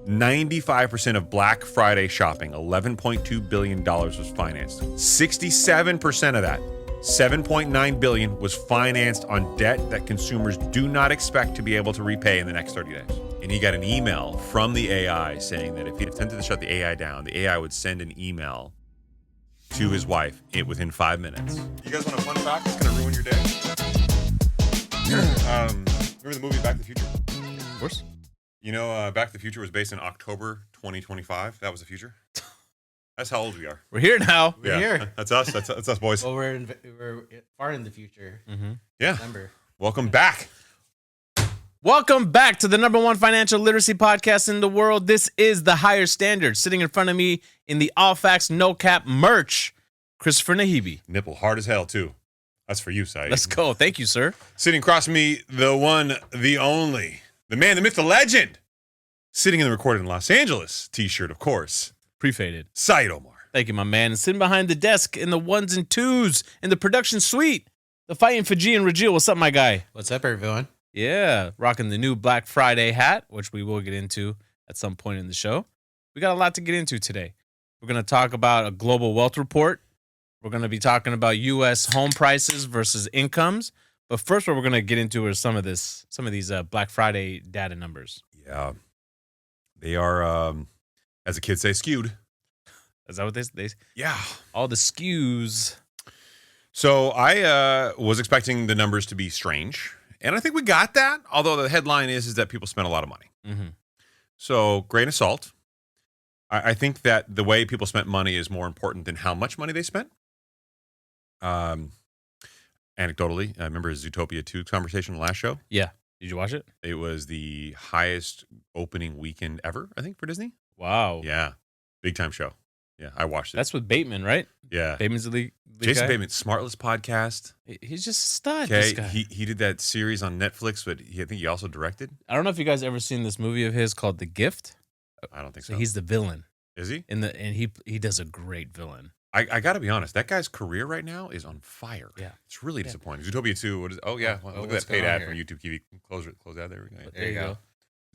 95% of Black Friday shopping, $11.2 billion, was financed. 67% of that, $7.9 billion, was financed on debt that consumers do not expect to be able to repay in the next 30 days. And he got an email from the AI saying that if he attempted to shut the AI down, the AI would send an email to his wife within 5 minutes. You guys want a fun fact that's going to ruin your day? Remember the movie Back to the Future? Of course. You know, Back to the Future was based in October 2025. That was the future. That's how old we are. We're here now. We're here. That's us. That's us, boys. Well, we're far in the future. Mm-hmm. Yeah. December. Welcome back. Welcome back to the #1 financial literacy podcast in the world. This is The Higher Standard. Sitting in front of me in the All Facts No Cap merch, Christopher Nahibi. Nipple hard as hell, too. That's for you, Saied. Let's go. Thank you, sir. Sitting across from me, the one, the only, the man, the myth, the legend. Sitting in the Recorded in Los Angeles t-shirt, of course. Pre-faded. Saied Omar. Thank you, my man. And sitting behind the desk in the ones and twos in the production suite, the fighting Saied and Rajeil. What's up, my guy? What's up, everyone? Yeah, rocking the new Black Friday hat, which we will get into at some point in the show. We got a lot to get into today. We're going to talk about a global wealth report. We're going to be talking about U.S. home prices versus incomes. But first, what we're going to get into are some of these Black Friday data numbers. Yeah. They are, as the kids say, skewed. Is that what they Yeah. all the skews. So I was expecting the numbers to be strange. And I think we got that. Although the headline is that people spent a lot of money. Mm-hmm. So grain of salt. I think that the way people spent money is more important than how much money they spent. Anecdotally, I remember Zootopia 2 conversation on the last show. Yeah. Did you watch it? It was the highest opening weekend ever, I think, for Disney. Wow. Yeah. Big time show. Yeah, I watched it. That's with Bateman, right? Yeah. Bateman's the lead Jason guy? Bateman, Smartless podcast. He's just a stud. Okay, This guy. he did that series on Netflix, but I think he also directed. I don't know if you guys ever seen this movie of his called The Gift. I don't think So so. he's the villain Is he? and he does a great villain. I got to be honest. That guy's career right now is on fire. Yeah. It's really disappointing. Zootopia 2. What is? Oh yeah. Well, Oh, look at what's that paid going on ad from here? YouTube TV. Close out. There we go. There you go.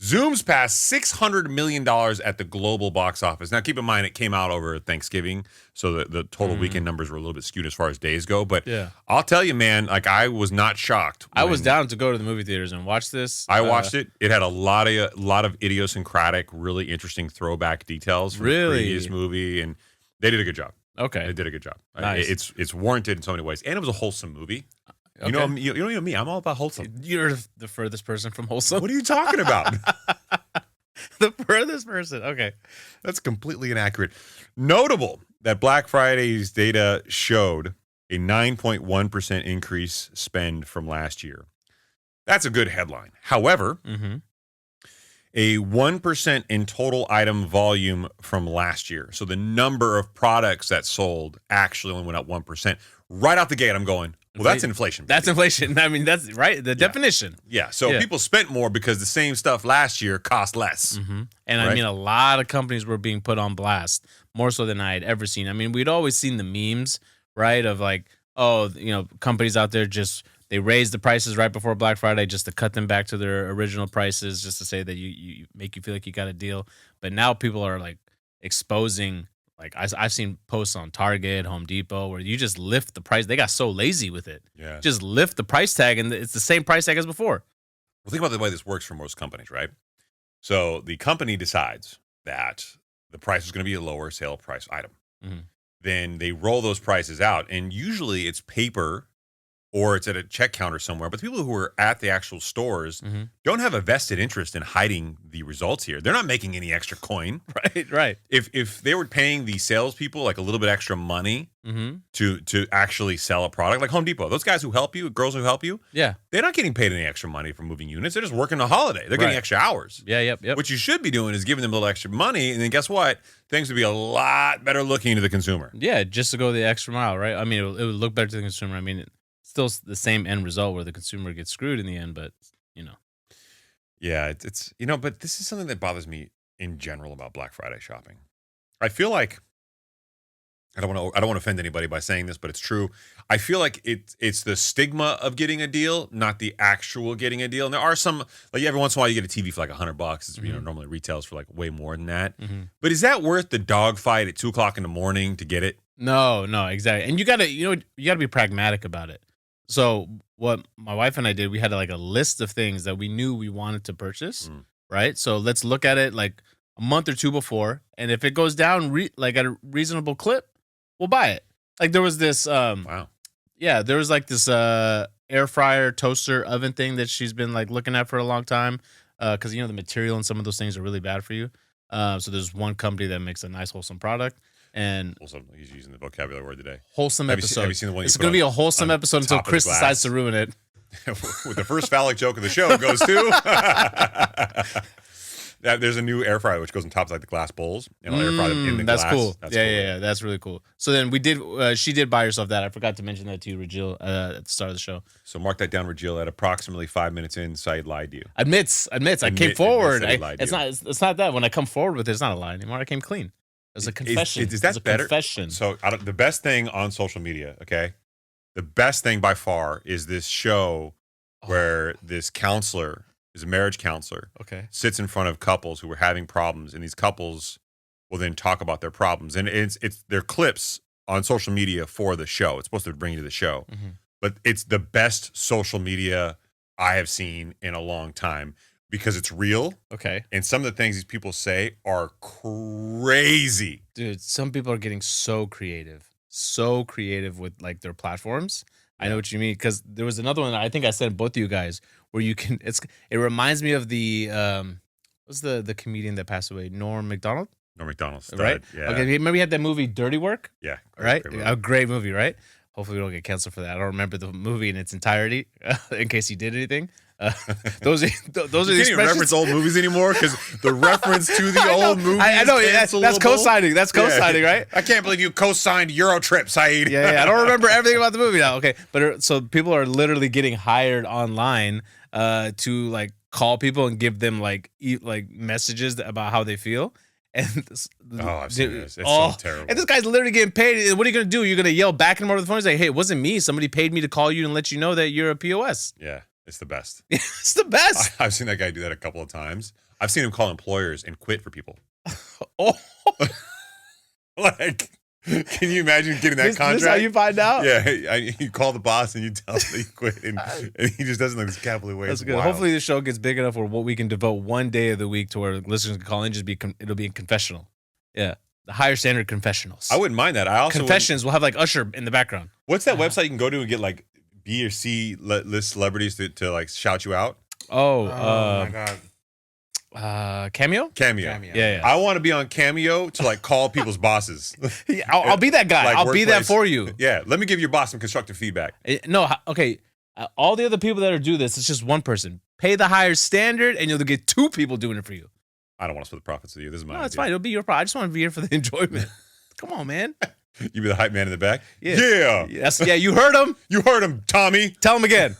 Zoom's passed $600 million at the global box office. Now, keep in mind, it came out over Thanksgiving, so the total weekend numbers were a little bit skewed as far as days go. But Yeah. I'll tell you, man, like I was not shocked. I was when down to go to the movie theaters and watch this. I watched it. It had a lot of idiosyncratic, really interesting throwback details from the Really? previous movie, and they did a good job. Okay. They did a good job. Nice. It's warranted in so many ways, and it was a wholesome movie. Okay. You know me. I'm all about wholesome. You're the furthest person from wholesome. What are you talking about? The furthest person. Okay. That's completely inaccurate. Notable that Black Friday's data showed a 9.1% increase spend from last year. That's a good headline. However, Mm-hmm. a 1% in total item volume from last year. So the number of products that sold actually only went up 1%. Right out the gate, I'm going, well, that's inflation. That's inflation. I mean, that's right. The definition. Yeah. So people spent more because the same stuff last year cost less. Mm-hmm. And I Right. mean, a lot of companies were being put on blast, more so than I had ever seen. I mean, we'd always seen the memes, right? Of like, oh, companies out there just, they raised the prices right before Black Friday just to cut them back to their original prices, just to say that you make you feel like you got a deal. But now people are like exposing, like I've seen posts on Target, Home Depot, where you just lift the price. They got so lazy with it. Yeah. Just lift the price tag and it's the same price tag as before. Well, think about the way this works for most companies, right? So the company decides that the price is going to be a lower sale price item. Mhm. Then they roll those prices out, and usually it's paper or it's at a check counter somewhere. But the people who are at the actual stores Mhm. don't have a vested interest in hiding the results here. They're not making any extra coin. Right. If they were paying the salespeople like a little bit extra money Mm-hmm. to actually sell a product, like Home Depot, those guys who help you, girls who help you, Yeah. they're not getting paid any extra money for moving units. They're just working a holiday. They're getting Right. extra hours. Yeah. Yep. What you should be doing is giving them a little extra money, and then guess what? Things would be a lot better looking to the consumer. Yeah, just to go the extra mile, right? I mean, it would look better to the consumer. I mean, it's still the same end result where the consumer gets screwed in the end, but Yeah, it's but this is something that bothers me in general about Black Friday shopping. I feel like I don't want to offend anybody by saying this, but it's true. I feel like it's the stigma of getting a deal, not the actual getting a deal. And there are some, like every once in a while you get a TV for like $100. It's, normally retails for like way more than that. But is that worth the dogfight at 2:00 in the morning to get it? No, exactly. And you gotta be pragmatic about it. So what my wife and I did, we had like a list of things that we knew we wanted to purchase, right? So let's look at it like a month or two before, and if it goes down like at a reasonable clip, we'll buy it. Like there was this, Wow. Yeah, there was like this air fryer, toaster, oven thing that she's been like looking at for a long time, because the material and some of those things are really bad for you. So there's one company that makes a nice wholesome product. And wholesome, he's using the vocabulary word today. Wholesome episode. Have you seen the one? It's going to be a wholesome episode until Chris decides to ruin it. With the first phallic joke of the show goes to. There's a new air fryer which goes on top of like the glass bowls, and I'll air fry them in the glass. Cool. That's cool. cool. Yeah, that's really cool. So then we did. She did buy herself that. I forgot to mention that to you, Rajeil, at the start of the show. So mark that down, Rajeil. At approximately 5 minutes in, Saied lied to you. Admits. I came forward. It's It's not that when I come forward with it, it's not a lie anymore. I came clean. It was a confession. Is that better? Confession. So the best thing on social media, okay, the best thing by far is this show where this counselor is a marriage counselor. Okay. Sits in front of couples who are having problems, and these couples will then talk about their problems, and it's they're clips on social media for the show. It's supposed to bring you to the show, but it's the best social media I have seen in a long time because it's real. Okay. And some of the things these people say are crazy. Dude, some people are getting so creative with like their platforms. I know what you mean, because there was another one that I think I sent both of you guys where you can. It reminds me of the what's the comedian that passed away, Norm Macdonald. Norm Macdonald, stud. Right? Yeah. Okay. Remember he had that movie Dirty Work? Yeah. Right. Great A great movie, right? Hopefully we don't get canceled for that. I don't remember the movie in its entirety, in case he did anything. Those are the can't even reference old movies anymore because the reference to the old movies. I know that's co-signing. That's co-signing, right? I can't believe you co-signed Eurotrip, Saied. Yeah. I don't remember everything about the movie now. Okay, but so people are literally getting hired online to like call people and give them like messages about how they feel. And I've seen this. It's so terrible. And this guy's literally getting paid. What are you gonna do? You're gonna yell back at him over the phone? He's like, "Hey, it wasn't me. Somebody paid me to call you and let you know that you're a POS." Yeah. It's the best. It's the best. I've seen that guy do that a couple of times. I've seen him call employers and quit for people. Oh, like, can you imagine getting that contract? This is how you find out? Yeah, you call the boss and you tell him that you quit, and he just doesn't look his capital way. That's good. Wild. Hopefully, the show gets big enough where we can devote one day of the week to where listeners can call in. It'll be a confessional. Yeah, the higher standard confessionals. I wouldn't mind that. I also confessions. We'll have like Usher in the background. What's that website you can go to and get like B or C list celebrities to like shout you out? Oh my God. Cameo? Cameo. Yeah. I want to be on Cameo to like call people's bosses. Yeah, I'll be that guy. Like I'll be that for you. Yeah, let me give your boss some constructive feedback. Okay. All the other people that do this, it's just one person. Pay the higher standard, and you'll get two people doing it for you. I don't want to split the profits with you. This is my No, it's idea. fine. It'll be your problem. I just want to be here for the enjoyment. Come on, man. You be the hype man in the back? Yeah. You heard him. You heard him, Tommy. Tell him again.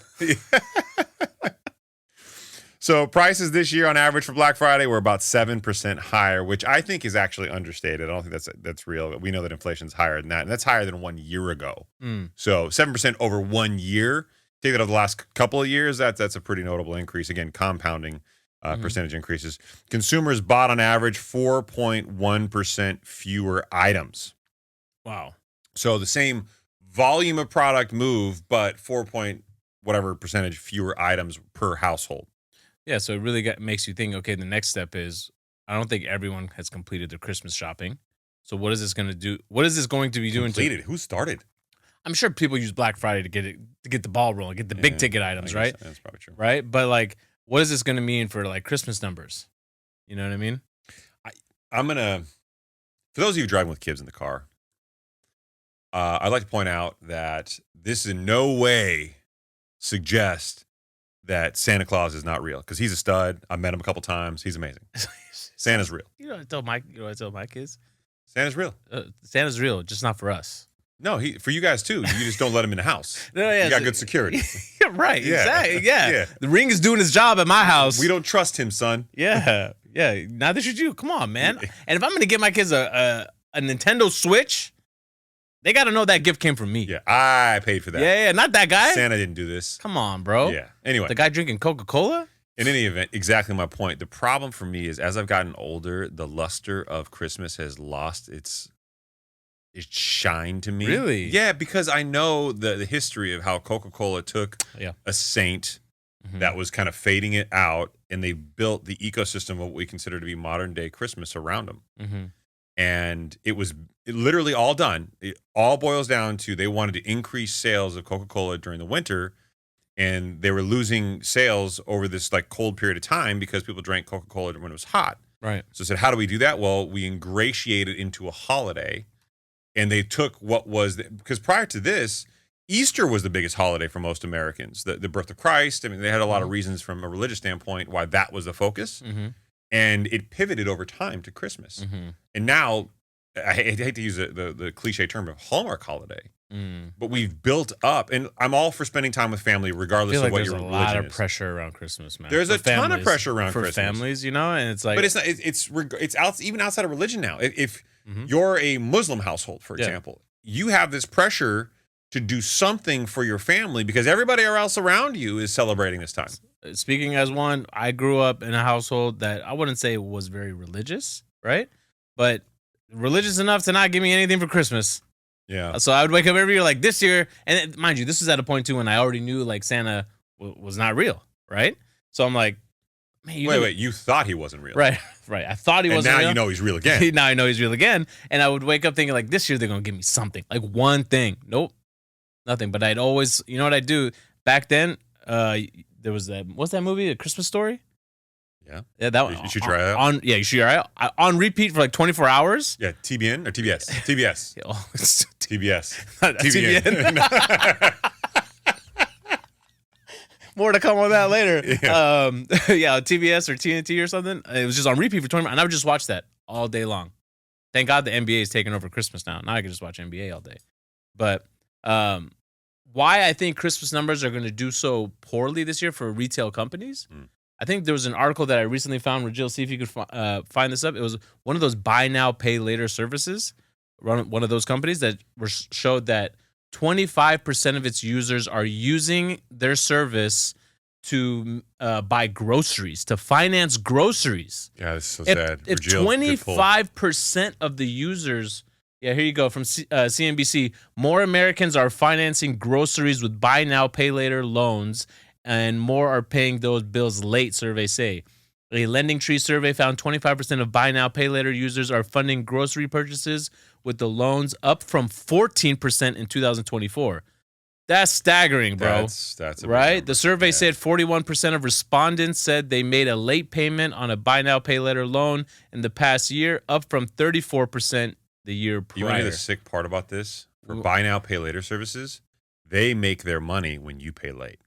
So prices this year on average for Black Friday were about 7% higher, which I think is actually understated. I don't think that's real. We know that inflation's higher than that, and that's higher than 1 year ago. So 7% over 1 year. Take that over the last couple of years, that's a pretty notable increase. Again, compounding percentage increases. Consumers bought on average 4.1% fewer items. Wow. So the same volume of product moved, but 4 percentage fewer items per household. Yeah, so it really makes you think, okay, the next step is, I don't think everyone has completed their Christmas shopping. So what is this going to do? What is this going to be doing? Who started? I'm sure people use Black Friday to get the ball rolling, get the big ticket items, right? That's probably true. Right? But like, what is this going to mean for like Christmas numbers? You know what I mean? For those of you driving with kids in the car, I'd like to point out that this in no way suggests that Santa Claus is not real, because he's a stud. I met him a couple times. He's amazing. Santa's real. You know what I tell my kids? Santa's real. Santa's real, just not for us. No, for you guys too. You just don't let him in the house. No, yeah, you got good security. Right, Yeah. exactly. Yeah. Yeah. The ring is doing his job at my house. We don't trust him, son. Yeah. Neither should you. Come on, man. And if I'm gonna get my kids a Nintendo Switch, They got to know that gift came from me. Yeah, I paid for that. Yeah, not that guy. Santa didn't do this. Come on, bro. Yeah. Anyway, the guy drinking Coca-Cola. In any event, exactly my point. The problem for me is as I've gotten older, the luster of Christmas has lost its shine to me. Really? Yeah, because I know the history of how Coca-Cola took a saint that was kind of fading it out, and they built the ecosystem of what we consider to be modern day Christmas around them. And it was literally all done. It all boils down to they wanted to increase sales of Coca-Cola during the winter, and they were losing sales over this like cold period of time because people drank Coca-Cola when it was hot. Right. So I said, how do we do that? Well, we ingratiate it into a holiday, and they took what was because prior to this, Easter was the biggest holiday for most Americans, the birth of Christ. I mean, they had a lot of reasons from a religious standpoint why that was the focus. And it pivoted over time to Christmas. And now, I hate to use the cliche term of Hallmark holiday, but we've built up, and I'm all for spending time with family regardless of what your religion is. There's a lot of pressure around Christmas, man. There's a ton of pressure around Christmas. For families, you know, and it's like... But it's not, it's out, even outside of religion now. If you're a Muslim household, for example, you have this pressure to do something for your family because everybody else around you is celebrating this time. Speaking as one, I grew up in a household that I wouldn't say was very religious, right? But religious enough to not give me anything for Christmas. Yeah. So I would wake up every year like this year, and mind you, this is at a point too when I already knew like Santa was not real, right? So I'm like, man, wait, you thought he wasn't real, right? I thought he wasn't real. And now you know he's real again. Now I know he's real again, and I would wake up thinking like this year they're gonna give me something, like one thing. Nope, nothing. But I'd always, you know what I do back then? There was that. What's that movie? A Christmas Story. Yeah, that one. You should try that. You should try it on repeat for like 24 hours. Yeah, TBN or TBS? TBS. TBS. TBN. More to come on that later. Yeah, TBS or TNT or something. It was just on repeat for 20 minutes, and I would just watch that all day long. Thank God the NBA is taking over Christmas now. Now I can just watch NBA all day. But why I think Christmas numbers are going to do so poorly this year for retail companies. I think there was an article that I recently found. Rajeil, see if you could find this up. It was one of those buy now, pay later services, one of those companies that showed that 25% of its users are using their service to buy groceries, to finance groceries. Yeah, that's so sad. If 25% of the users... Yeah, here you go from CNBC. More Americans are financing groceries with buy now, pay later loans, and more are paying those bills late, surveys say. A LendingTree survey found 25% of buy now, pay later users are funding grocery purchases with the loans, up from 14% in 2024. That's staggering, bro. That's a right? The survey said 41% of respondents said they made a late payment on a buy now, pay later loan in the past year, up from 34% the year prior. You want to hear the sick part about this? For buy now, pay later services, they make their money when you pay late.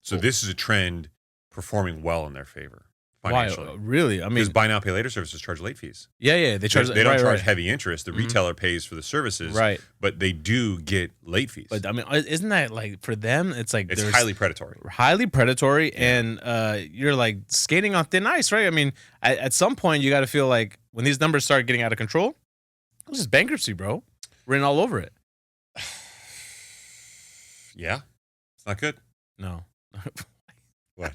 So this is a trend performing well in their favor financially. Why? Really? I mean, because buy now, pay later services charge late fees. Yeah. They charge. They don't charge heavy interest. The retailer pays for the services, right? But they do get late fees. But I mean, isn't that like for them? It's like it's highly predatory. Highly predatory, and you're like skating on thin ice, right? I mean, at some point you got to feel like when these numbers start getting out of control. This is bankruptcy, bro. Written all over it. Yeah. It's not good. No. What?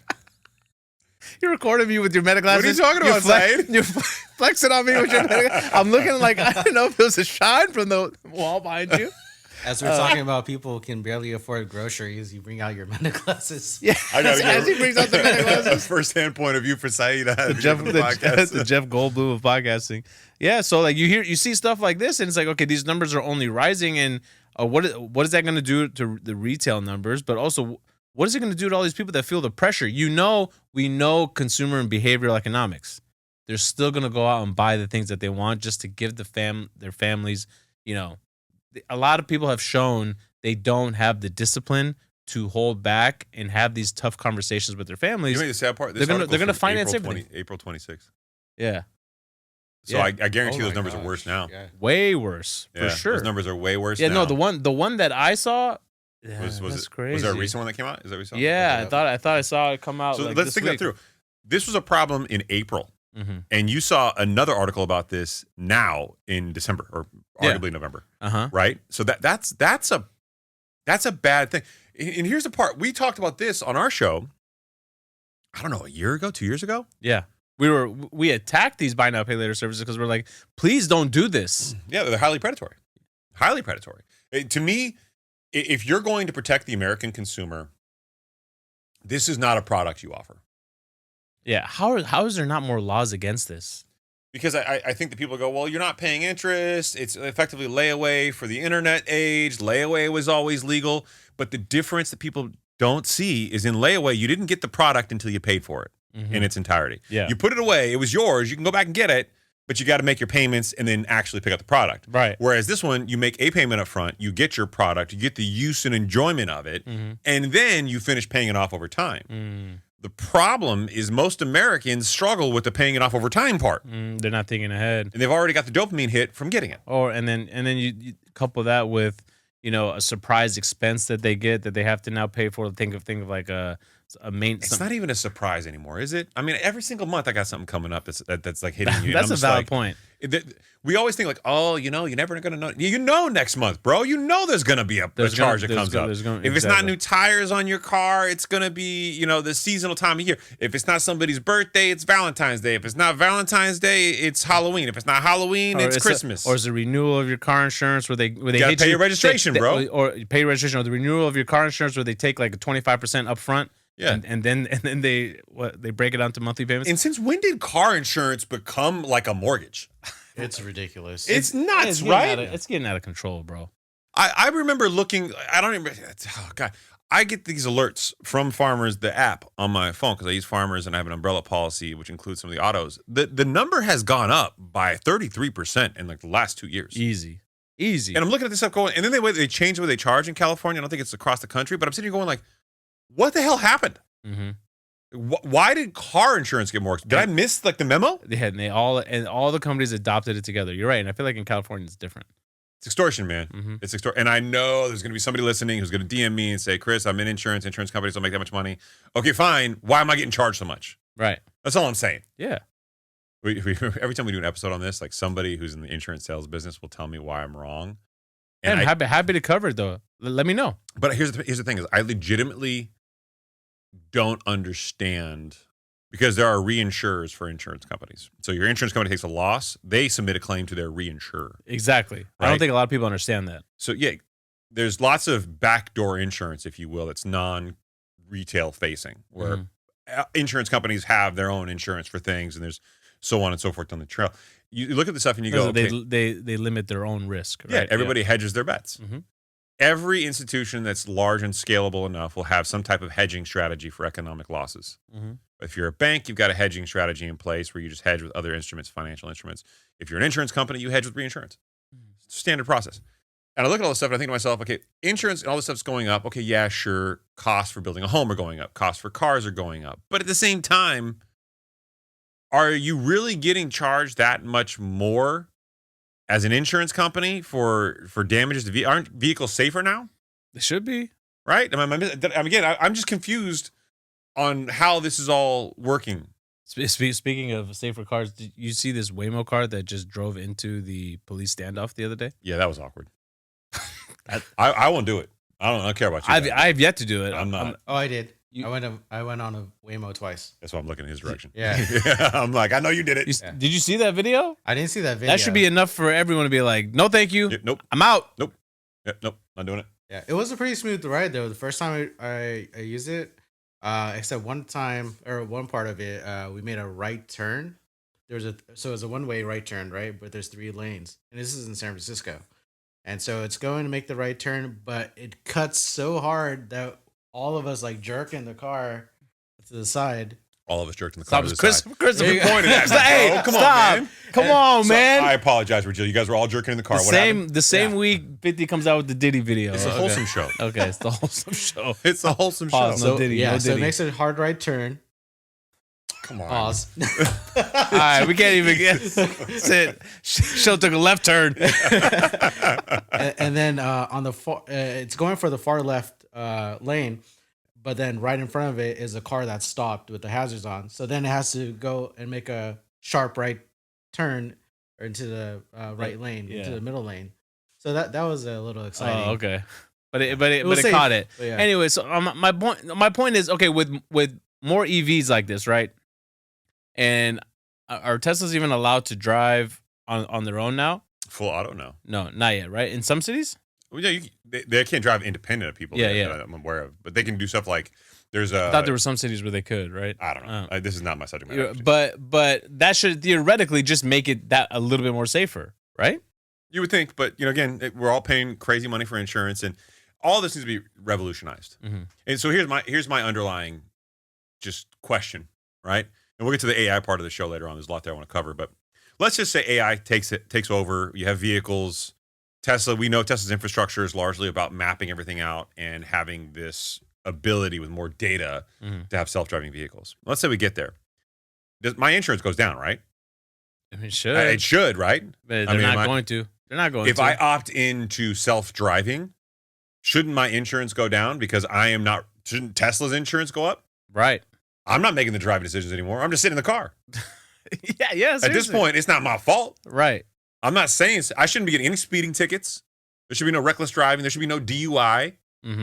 You're recording me with your meta glasses. What are you talking about, Saied? You're flexing on me with your meta glasses. I'm looking like, I don't know if it was a shine from the wall behind you. As we're talking about people who can barely afford groceries, you bring out your meta glasses. Yeah, as he brings out the meta glasses. First-hand point of view for Saied. The Jeff Goldblum of podcasting. Yeah, so like you see stuff like this, and it's like, okay, these numbers are only rising, and what is that going to do to the retail numbers? But also, what is it going to do to all these people that feel the pressure? We know consumer and behavioral economics. They're still going to go out and buy the things that they want just to give their families, a lot of people have shown they don't have the discipline to hold back and have these tough conversations with their families. You know the sad part? They're going to finance everything. April 26th. Yeah. So I guarantee those numbers are worse now. Yeah. Way worse, for sure. Those numbers are way worse now. No, the one that I saw was crazy. Was there a recent one that came out? Is that what you saw? Yeah, I thought I saw it come out. So like let's think that through. This was a problem in April. Mm-hmm. And you saw another article about this now in December or arguably November. Uh-huh. Right? So that's a bad thing. And here's the part. We talked about this on our show, I don't know, a year ago, 2 years ago? Yeah. We attacked these buy now, pay later services because we're like, please don't do this. Yeah, they're highly predatory. Highly predatory. To me, if you're going to protect the American consumer, this is not a product you offer. Yeah. How is there not more laws against this? Because I think that people go, well, you're not paying interest. It's effectively layaway for the internet age. Layaway was always legal. But the difference that people don't see is in layaway, you didn't get the product until you paid for it in its entirety. Yeah. You put it away. It was yours. You can go back and get it, but you got to make your payments and then actually pick up the product. Right. Whereas this one, you make a payment up front, you get your product, you get the use and enjoyment of it, and then you finish paying it off over time. The problem is most Americans struggle with the paying it off over time part. They're not thinking ahead. And they've already got the dopamine hit from getting it. And then you couple that with, a surprise expense that they get that they have to now pay for. Think of like a maintenance. It's not even a surprise anymore, is it? I mean, every single month I got something coming up that's like hitting you. That's a valid point. We always think like, oh, you're never going to know. You know next month, bro. You know there's going to be a charge that comes up. If it's not new tires on your car, it's going to be, the seasonal time of year. If it's not somebody's birthday, it's Valentine's Day. If it's not Valentine's Day, it's Halloween. If it's not Halloween, it's Christmas. Or it's a renewal of your car insurance where they gotta pay your registration, bro. Or pay your registration, or the renewal of your car insurance where they take like a 25% up front. Yeah, and then they break it down to monthly payments. And since when did car insurance become like a mortgage? It's ridiculous. It's nuts, right? It's getting out of control, bro. I remember looking. I don't even. Oh God, I get these alerts from Farmers, the app on my phone, because I use Farmers and I have an umbrella policy which includes some of the autos. The number has gone up by 33% in like the last 2 years. Easy. And I'm looking at this stuff going, and then they change the way they charge in California. I don't think it's across the country, but I'm sitting here going like, what the hell happened? Why did car insurance get more? Did I miss like the memo? They had, and all the companies adopted it together. You're right, and I feel like in California it's different. It's extortion, man. It's extortion, and I know there's going to be somebody listening who's going to DM me and say, "Chris, I'm in insurance. Insurance companies don't make that much money." Okay, fine. Why am I getting charged so much? Right. That's all I'm saying. Yeah. Every time we do an episode on this, like somebody who's in the insurance sales business will tell me why I'm wrong. And I'm happy to cover it though. Let me know. But here's the thing: is I legitimately don't understand, because there are reinsurers for insurance companies. So your insurance company takes a loss, they submit a claim to their reinsurer. Exactly. Right? I don't think a lot of people understand that. So yeah, there's lots of backdoor insurance, if you will, that's non-retail facing, where insurance companies have their own insurance for things, and there's so on and so forth down the trail. You look at the stuff and you go, they limit their own risk. Right? Yeah, everybody hedges their bets. Every institution that's large and scalable enough will have some type of hedging strategy for economic losses. If you're a bank, you've got a hedging strategy in place where you just hedge with other instruments, financial instruments. If you're an insurance company, you hedge with reinsurance. It's a standard process. And I look at all this stuff and I think to myself, okay, insurance and all this stuff's going up. Okay, yeah, sure. Costs for building a home are going up. Costs for cars are going up. But at the same time, are you really getting charged that much more as an insurance company for damages to aren't vehicles safer now? They should be. Right? I'm just confused on how this is all working. Speaking of safer cars, did you see this Waymo car that just drove into the police standoff the other day? Yeah, that was awkward. I won't do it. I don't care about you. I've yet to do it. I'm not. I did. I went on a Waymo twice. That's why I'm looking in his direction. Yeah. I'm like, I know you did it. Did you see that video? I didn't see that video. That should be enough for everyone to be like, no, thank you. Yeah, nope. I'm out. Nope. Yeah, nope. Not doing it. Yeah. It was a pretty smooth ride though. The first time I used it, except one time or one part of it, we made a right turn. So it's a one-way right turn, right? But there's 3 lanes. And this is in San Francisco. And so it's going to make the right turn, but it cuts so hard that all of us like jerk in the car to the side. All of us jerked in the car to the Chris, side. Christopher pointed at me, hey, bro. Come stop. on, man. Come on, man. So, I apologize, Rajeil. You guys were all jerking in the car. The same week 50 comes out with the Diddy video. It's a wholesome show. Okay, it's the wholesome show. It's a wholesome Pause, show. No Diddy, yeah, no so Diddy. it makes a hard right turn. Come on. Pause. All right, we can't even get it. Show took a left turn. and then on the it's going for the far left lane, but then right in front of it is a car that's stopped with the hazards on. So then it has to go and make a sharp right turn or into the right lane, Yeah. into the middle lane. So that was a little exciting. Oh, okay. But it safe, caught it. but yeah. Anyway, so my point is, okay, with more EVs like this, right? And are Teslas even allowed to drive on their own now? Full auto? No. No, not yet, right? In some cities? Well, yeah, they can't drive independent of people. Yeah, that I'm aware of. But they can do stuff like there's a. I thought there were some cities where they could, right? I don't know. This is not my subject matter. But that should theoretically just make it that a little bit more safer, right? You would think, but again, we're all paying crazy money for insurance, and all this needs to be revolutionized. Mm-hmm. And so here's my underlying just question, right? And we'll get to the AI part of the show later on. There's a lot there I want to cover, but let's just say AI takes over. You have vehicles. Tesla, we know Tesla's infrastructure is largely about mapping everything out and having this ability with more data to have self-driving vehicles. Let's say we get there. My insurance goes down, right? I mean, it should. It should, right? But they're not going to. They're not going to. If I opt into self-driving, shouldn't my insurance go down because shouldn't Tesla's insurance go up? Right. I'm not making the driving decisions anymore. I'm just sitting in the car. Yeah. At this point, it's not my fault. Right. I'm not saying I shouldn't be getting any speeding tickets. There should be no reckless driving. There should be no DUI,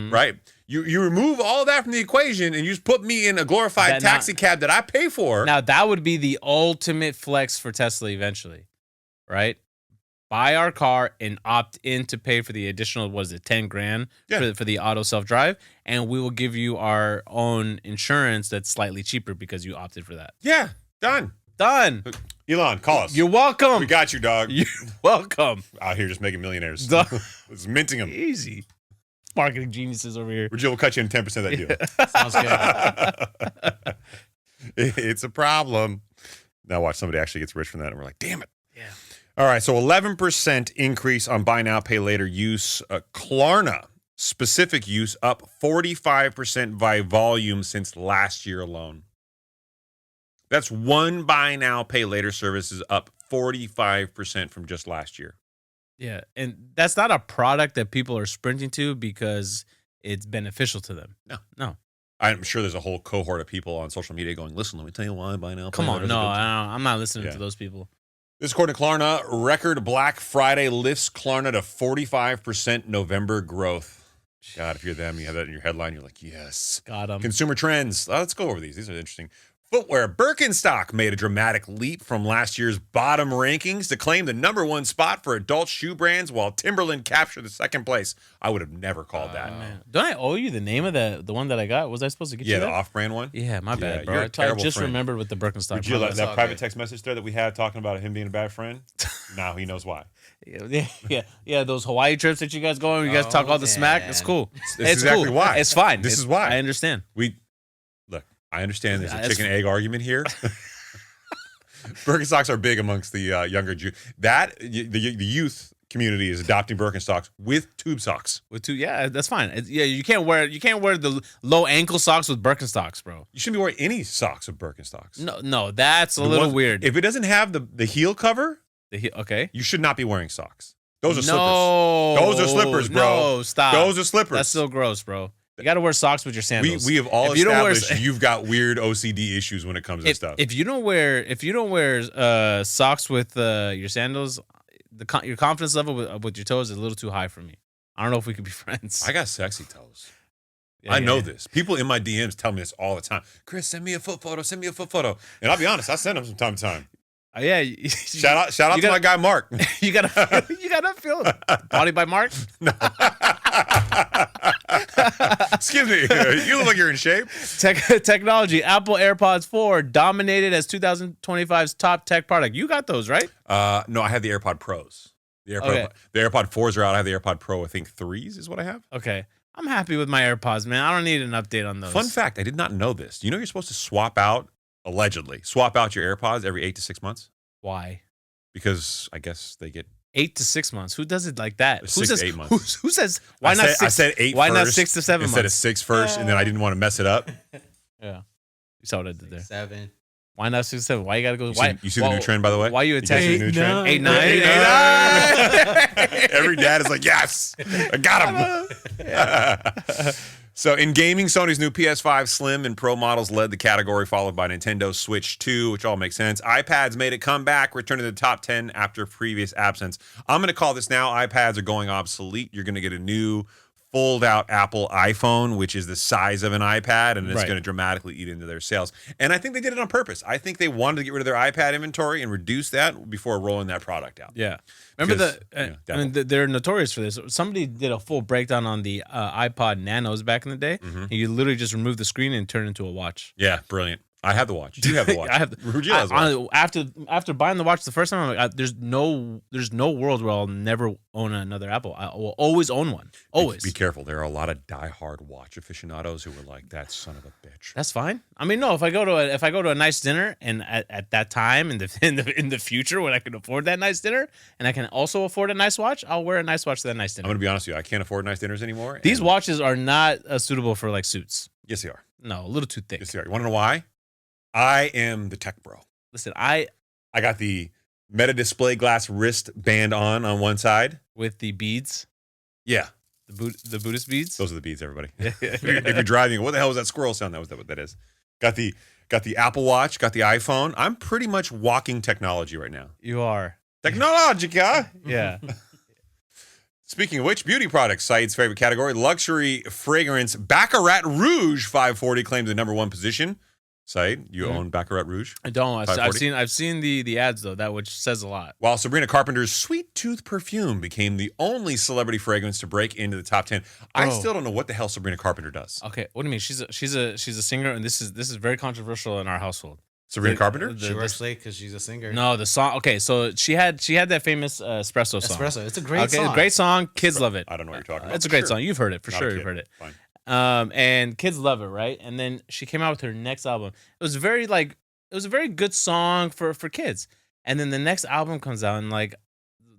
right? You remove all of that from the equation and you just put me in a glorified taxi cab that I pay for. Now, that would be the ultimate flex for Tesla eventually, right? Buy our car and opt in to pay for the additional, what is it, 10 grand for the auto self-drive, and we will give you our own insurance that's slightly cheaper because you opted for that. Yeah, done. Elon, call us. You're welcome. We got you, dog. You're welcome. Out here just making millionaires. It's minting them. Easy. Marketing geniuses over here. Rajeil will cut you in 10% of that deal. Sounds good. It's a problem. Now watch, somebody actually gets rich from that, and we're like, damn it. Yeah. All right, so 11% increase on buy now, pay later use. Klarna, specific use, up 45% by volume since last year alone. That's one buy now, pay later services up 45% from just last year. Yeah, and that's not a product that people are sprinting to because it's beneficial to them. No. I'm sure there's a whole cohort of people on social media going, listen, let me tell you why buy now, pay later. Come on, I'm not listening to those people. This according to Klarna, record Black Friday lifts Klarna to 45% November growth. God, if you're them, you have that in your headline, you're like, yes. Got 'em. Consumer trends. Let's go over these. These are interesting. Footwear. Birkenstock made a dramatic leap from last year's bottom rankings to claim the #1 spot for adult shoe brands, while Timberland captured the second place. I would have never called that. Man. Don't I owe you the name of the one that I got? Was I supposed to get you Yeah, that? the off-brand one. Yeah, my bad, you're bro. a terrible I just friend. remembered with the Birkenstock. Rajeil, that all private good. text message thread that we had talking about him being a bad friend. Now he knows why. Yeah. Those Hawaii trips that you guys go on, you guys talk all the smack. It's cool. This is exactly cool. why. It's fine. This is why. I understand. Look, I understand there's a That's chicken egg argument here. Birkenstocks are big amongst the younger Jew. The youth community is adopting Birkenstocks with tube socks. That's fine. You can't wear the low ankle socks with Birkenstocks, bro. You shouldn't be wearing any socks with Birkenstocks. No, that's a little weird. If it doesn't have the heel cover, Okay. you should not be wearing socks. Those are slippers. No, Those are slippers, bro. No, stop. Those are slippers. That's still gross, bro. You got to wear socks with your sandals. We have all If you don't wear- established you've got weird OCD issues when it comes to stuff. If you don't wear socks with your sandals, your confidence level with your toes is a little too high for me. I don't know if we could be friends. I got sexy toes. I know this. People in my DMs tell me this all the time. Chris, send me a foot photo. Send me a foot photo. And I'll be honest, I send them from time to time. Yeah. Shout out to my guy Mark. You gotta feel it. Body by Mark. No. Excuse me. You look like you're in shape. Technology. Apple AirPods 4 dominated as 2025's top tech product. You got those, right? No, I have the AirPod Pros. The AirPod 4s are out. I have the AirPod Pro, I think 3s is what I have. Okay. I'm happy with my AirPods, man. I don't need an update on those. Fun fact, I did not know this. Do you know you're supposed to allegedly swap out your AirPods every 8 to 6 months? Why? Because I guess they get 8 to 6 months. Who does it like that? 6 to 8 months. Who says why not 6? I said 8 Why first not 6 to 7 instead months? of 6 first, and then I didn't want to mess it up. Yeah. You saw what I did there. 7. Why not 6 to 7? Why you gotta go? You see the new trend, by the way? Why you You guys see attaching the new trend? 8, 9, 8, 8, 9. Every dad is like, yes, I got him. So in gaming, Sony's new PS5 Slim and Pro models led the category, followed by Nintendo Switch 2, which all makes sense. iPads made a comeback, returning to the top 10 after previous absence. I'm going to call this now. iPads are going obsolete. You're going to get a new fold-out Apple iPhone, which is the size of an iPad, and it's going to dramatically eat into their sales. And I think they did it on purpose. I think they wanted to get rid of their iPad inventory and reduce that before rolling that product out. Yeah. Remember they're notorious for this. Somebody did a full breakdown on the iPod Nanos back in the day. And you literally just remove the screen and turn it into a watch. Yeah, brilliant. I have the watch. Do you have the watch? I have. After buying the watch the first time, I'm like, there's no world where I'll never own another Apple. I will always own one. Always. Be careful. There are a lot of diehard watch aficionados who are like, that son of a bitch. That's fine. I mean, no. If I go to a nice dinner, and at that time in the future when I can afford that nice dinner, and I can also afford a nice watch, I'll wear a nice watch to that nice dinner. I'm gonna be honest with you. I can't afford nice dinners anymore. These watches are not suitable for like suits. Yes, they are. No, a little too thick. Yes, they are. You want to know why? I am the tech bro. Listen, I got the Meta Display Glass wrist band on one side with the beads. Yeah, the Buddhist beads. Those are the beads, everybody. if you're driving, what the hell was that squirrel sound? That was what that is. Got the Apple Watch. Got the iPhone. I'm pretty much walking technology right now. You are Technologica. Yeah. Speaking of which, beauty products, Said's favorite category, luxury fragrance Baccarat Rouge 540 claimed the #1 position. Said, you own Baccarat Rouge? I don't. I've seen the ads though, that which says a lot. While Sabrina Carpenter's Sweet Tooth perfume became the only celebrity fragrance to break into the top 10. I still don't know what the hell Sabrina Carpenter does. Okay, what do you mean? She's a singer, and this is very controversial in our household. Sabrina Carpenter? She works late because she's a singer. No, the song. Okay, so she had that famous Espresso song. Espresso. It's a great song. Great song. Kids love it. I don't know what you're talking about. It's a great song. You've heard it for sure. You've heard it. Fine. And kids love it, right? And then she came out with her next album. It was a very good song for kids. And then the next album comes out, and like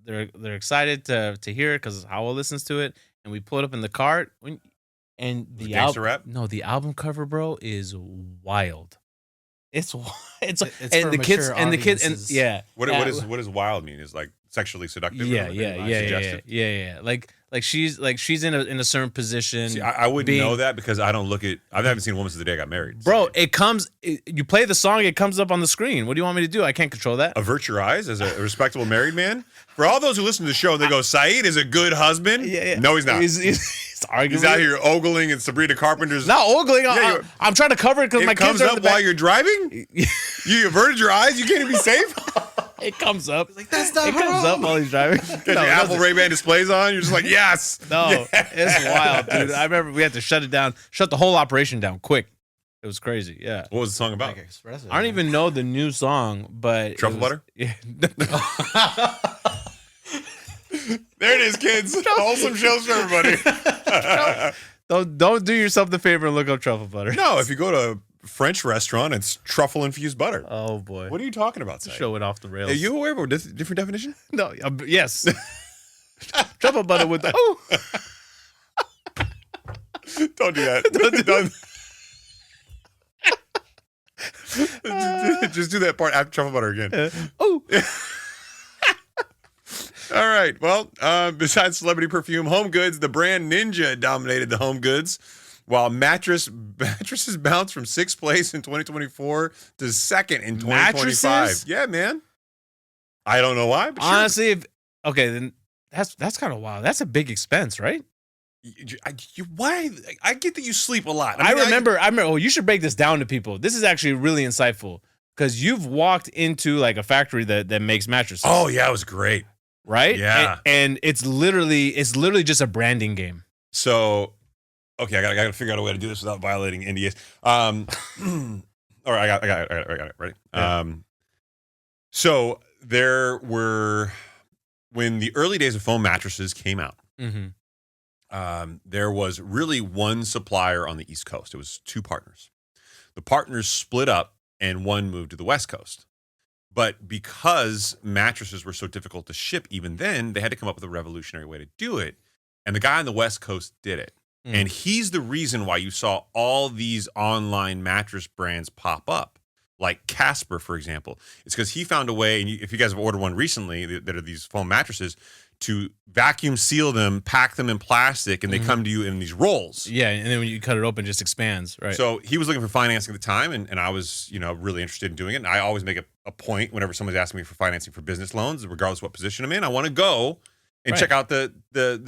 they're excited to hear it because Howell listens to it, and we pull it up in the cart. And the album cover, bro, is wild. It's and the kids and yeah. What does wild mean? Is like sexually seductive? Yeah. Like she's in a certain position. See, I wouldn't know that because I haven't seen a woman since the day I got married. Bro, you play the song, it comes up on the screen. What do you want me to do? I can't control that. Avert your eyes as a respectable married man. For all those who listen to the show, they go, Saied is a good husband. Yeah. No, he's not. He's arguing. He's out here ogling and Sabrina Carpenter's. Not ogling. I'm trying to cover it because my kids are in the back. It comes up while you're driving? You averted your eyes? You can't even be safe? It comes up. Like, that's not It comes up while he's driving. Got your Apple Ray-Ban displays on. You're just like, yes. No, yes. It's wild, dude. I remember we had to shut it down, shut the whole operation down quick. It was crazy. Yeah. What was the song about? Espresso, I don't even know the new song, but Truffle butter? Yeah. There it is, kids. Wholesome shows for everybody. Don't do yourself the favor and look up truffle butter. No, if you go to a French restaurant, it's truffle-infused butter. Oh, boy. What are you talking about, Saied? Show it off the rails. Are you aware of a different definition? No. Yes. Truffle butter with the... Oh. Don't do that. Don't. Just do that part after truffle butter again. Oh. All right. Well, besides celebrity perfume, home goods, the brand Ninja dominated the home goods, while mattresses bounced from 6th place in 2024 to 2nd in 2025. Mattresses? Yeah, man. I don't know why, but honestly, then that's kind of wild. That's a big expense, right? Why? I get that you sleep a lot. I remember. Oh, you should break this down to people. This is actually really insightful because you've walked into like a factory that makes mattresses. Oh yeah, it was great. Right? Yeah. And it's literally just a branding game. So, okay, I gotta figure out a way to do this without violating NDAs. All right, I got it. Ready? Yeah. So there were, when the early days of foam mattresses came out, there was really one supplier on the East Coast. It was 2 partners. The partners split up and one moved to the West Coast. But because mattresses were so difficult to ship even then, they had to come up with a revolutionary way to do it. And the guy on the West Coast did it. And he's the reason why you saw all these online mattress brands pop up, like Casper, for example. It's because he found a way, and if you guys have ordered one recently that are these foam mattresses, to vacuum seal them, pack them in plastic, and they come to you in these rolls. Yeah, and then when you cut it open, it just expands, right? So he was looking for financing at the time, and I was, really interested in doing it. And I always make a point whenever someone's asking me for financing for business loans, regardless of what position I'm in, I want to go and check out the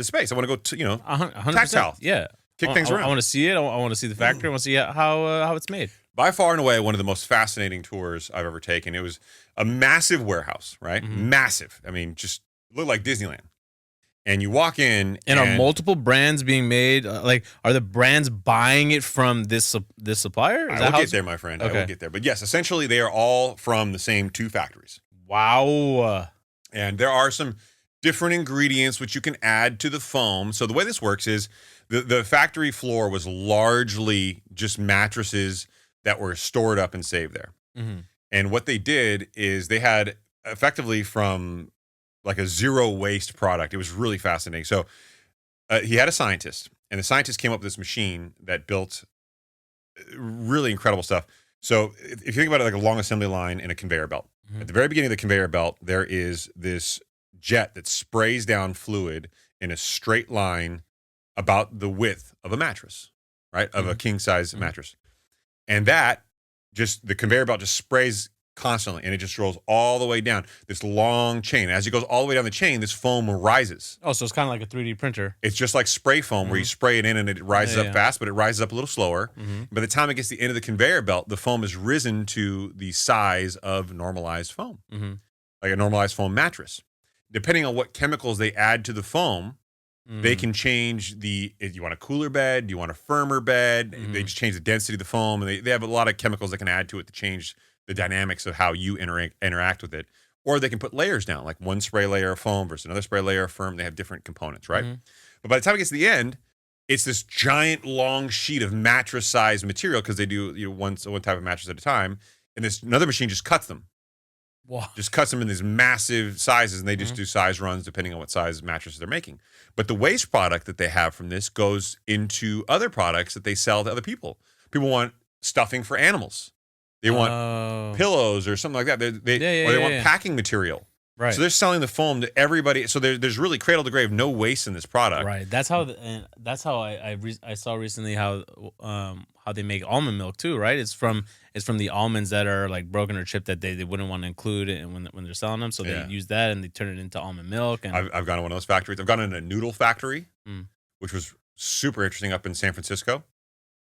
space. I want to go to, 100%. tactile. Yeah. Kick things around. I want to see it. I want to see the factory. I want to see how it's made. By far and away, one of the most fascinating tours I've ever taken. It was a massive warehouse, right? Massive. I mean, just looked like Disneyland. And you walk in, and are multiple brands being made? Are the brands buying it from this supplier? I will get there, my friend. Okay. I will get there. But yes, essentially, they are all from the same 2 factories. Wow. And there are some different ingredients which you can add to the foam. So the way this works is the factory floor was largely just mattresses that were stored up and saved there. And what they did is they had effectively from like a zero waste product. It was really fascinating. So he had a scientist, and the scientist came up with this machine that built really incredible stuff. So if you think about it like a long assembly line in a conveyor belt, at the very beginning of the conveyor belt, there is this jet that sprays down fluid in a straight line about the width of a mattress, right? Of a king size mattress. And that the conveyor belt just sprays constantly, and it just rolls all the way down this long chain. As it goes all the way down the chain, this foam rises. Oh, so it's kind of like a 3D printer. It's just like spray foam where you spray it in and it rises up fast, but it rises up a little slower. By the time it gets to the end of the conveyor belt, the foam has risen to the size of normalized foam, like a normalized foam mattress. Depending on what chemicals they add to the foam, they can change if you want a cooler bed, do you want a firmer bed? They just change the density of the foam, and they have a lot of chemicals they can add to it to change the dynamics of how you interact with it. Or they can put layers down, like one spray layer of foam versus another spray layer of foam. They have different components, right? But by the time it gets to the end, it's this giant long sheet of mattress-sized material because they do one type of mattress at a time, and another machine just cuts them. Wow. Just cuts them in these massive sizes, and they just do size runs depending on what size mattresses they're making. But the waste product that they have from this goes into other products that they sell to other people. People want stuffing for animals. They want pillows or something like that. They want packing material. Right. So they're selling the foam to everybody. So there's really cradle to grave, no waste in this product. Right. That's how I saw recently how they make almond milk too. Right. It's from the almonds that are like broken or chipped that they wouldn't want to include it when they're selling them. So they use that and they turn it into almond milk. And I've gone to one of those factories. I've gone in a noodle factory, which was super interesting up in San Francisco,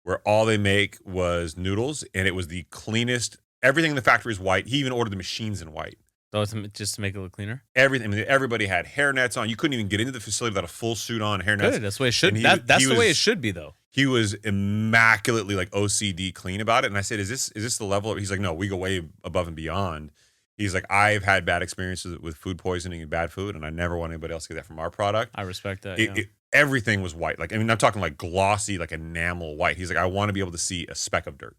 where all they make was noodles, and it was the cleanest. Everything in the factory is white. He even ordered the machines in white. So it's just to make it look cleaner? Everything. I mean, everybody had hairnets on. You couldn't even get into the facility without a full suit on, hairnets. Good. That's the way it should be. That's the way it should be, though. He was immaculately like OCD clean about it. And I said, is this the level? He's like, no, we go way above and beyond. He's like, I've had bad experiences with food poisoning and bad food, and I never want anybody else to get that from our product. I respect that. Everything was white. Like, I mean, I'm talking like glossy, like enamel white. He's like, I want to be able to see a speck of dirt.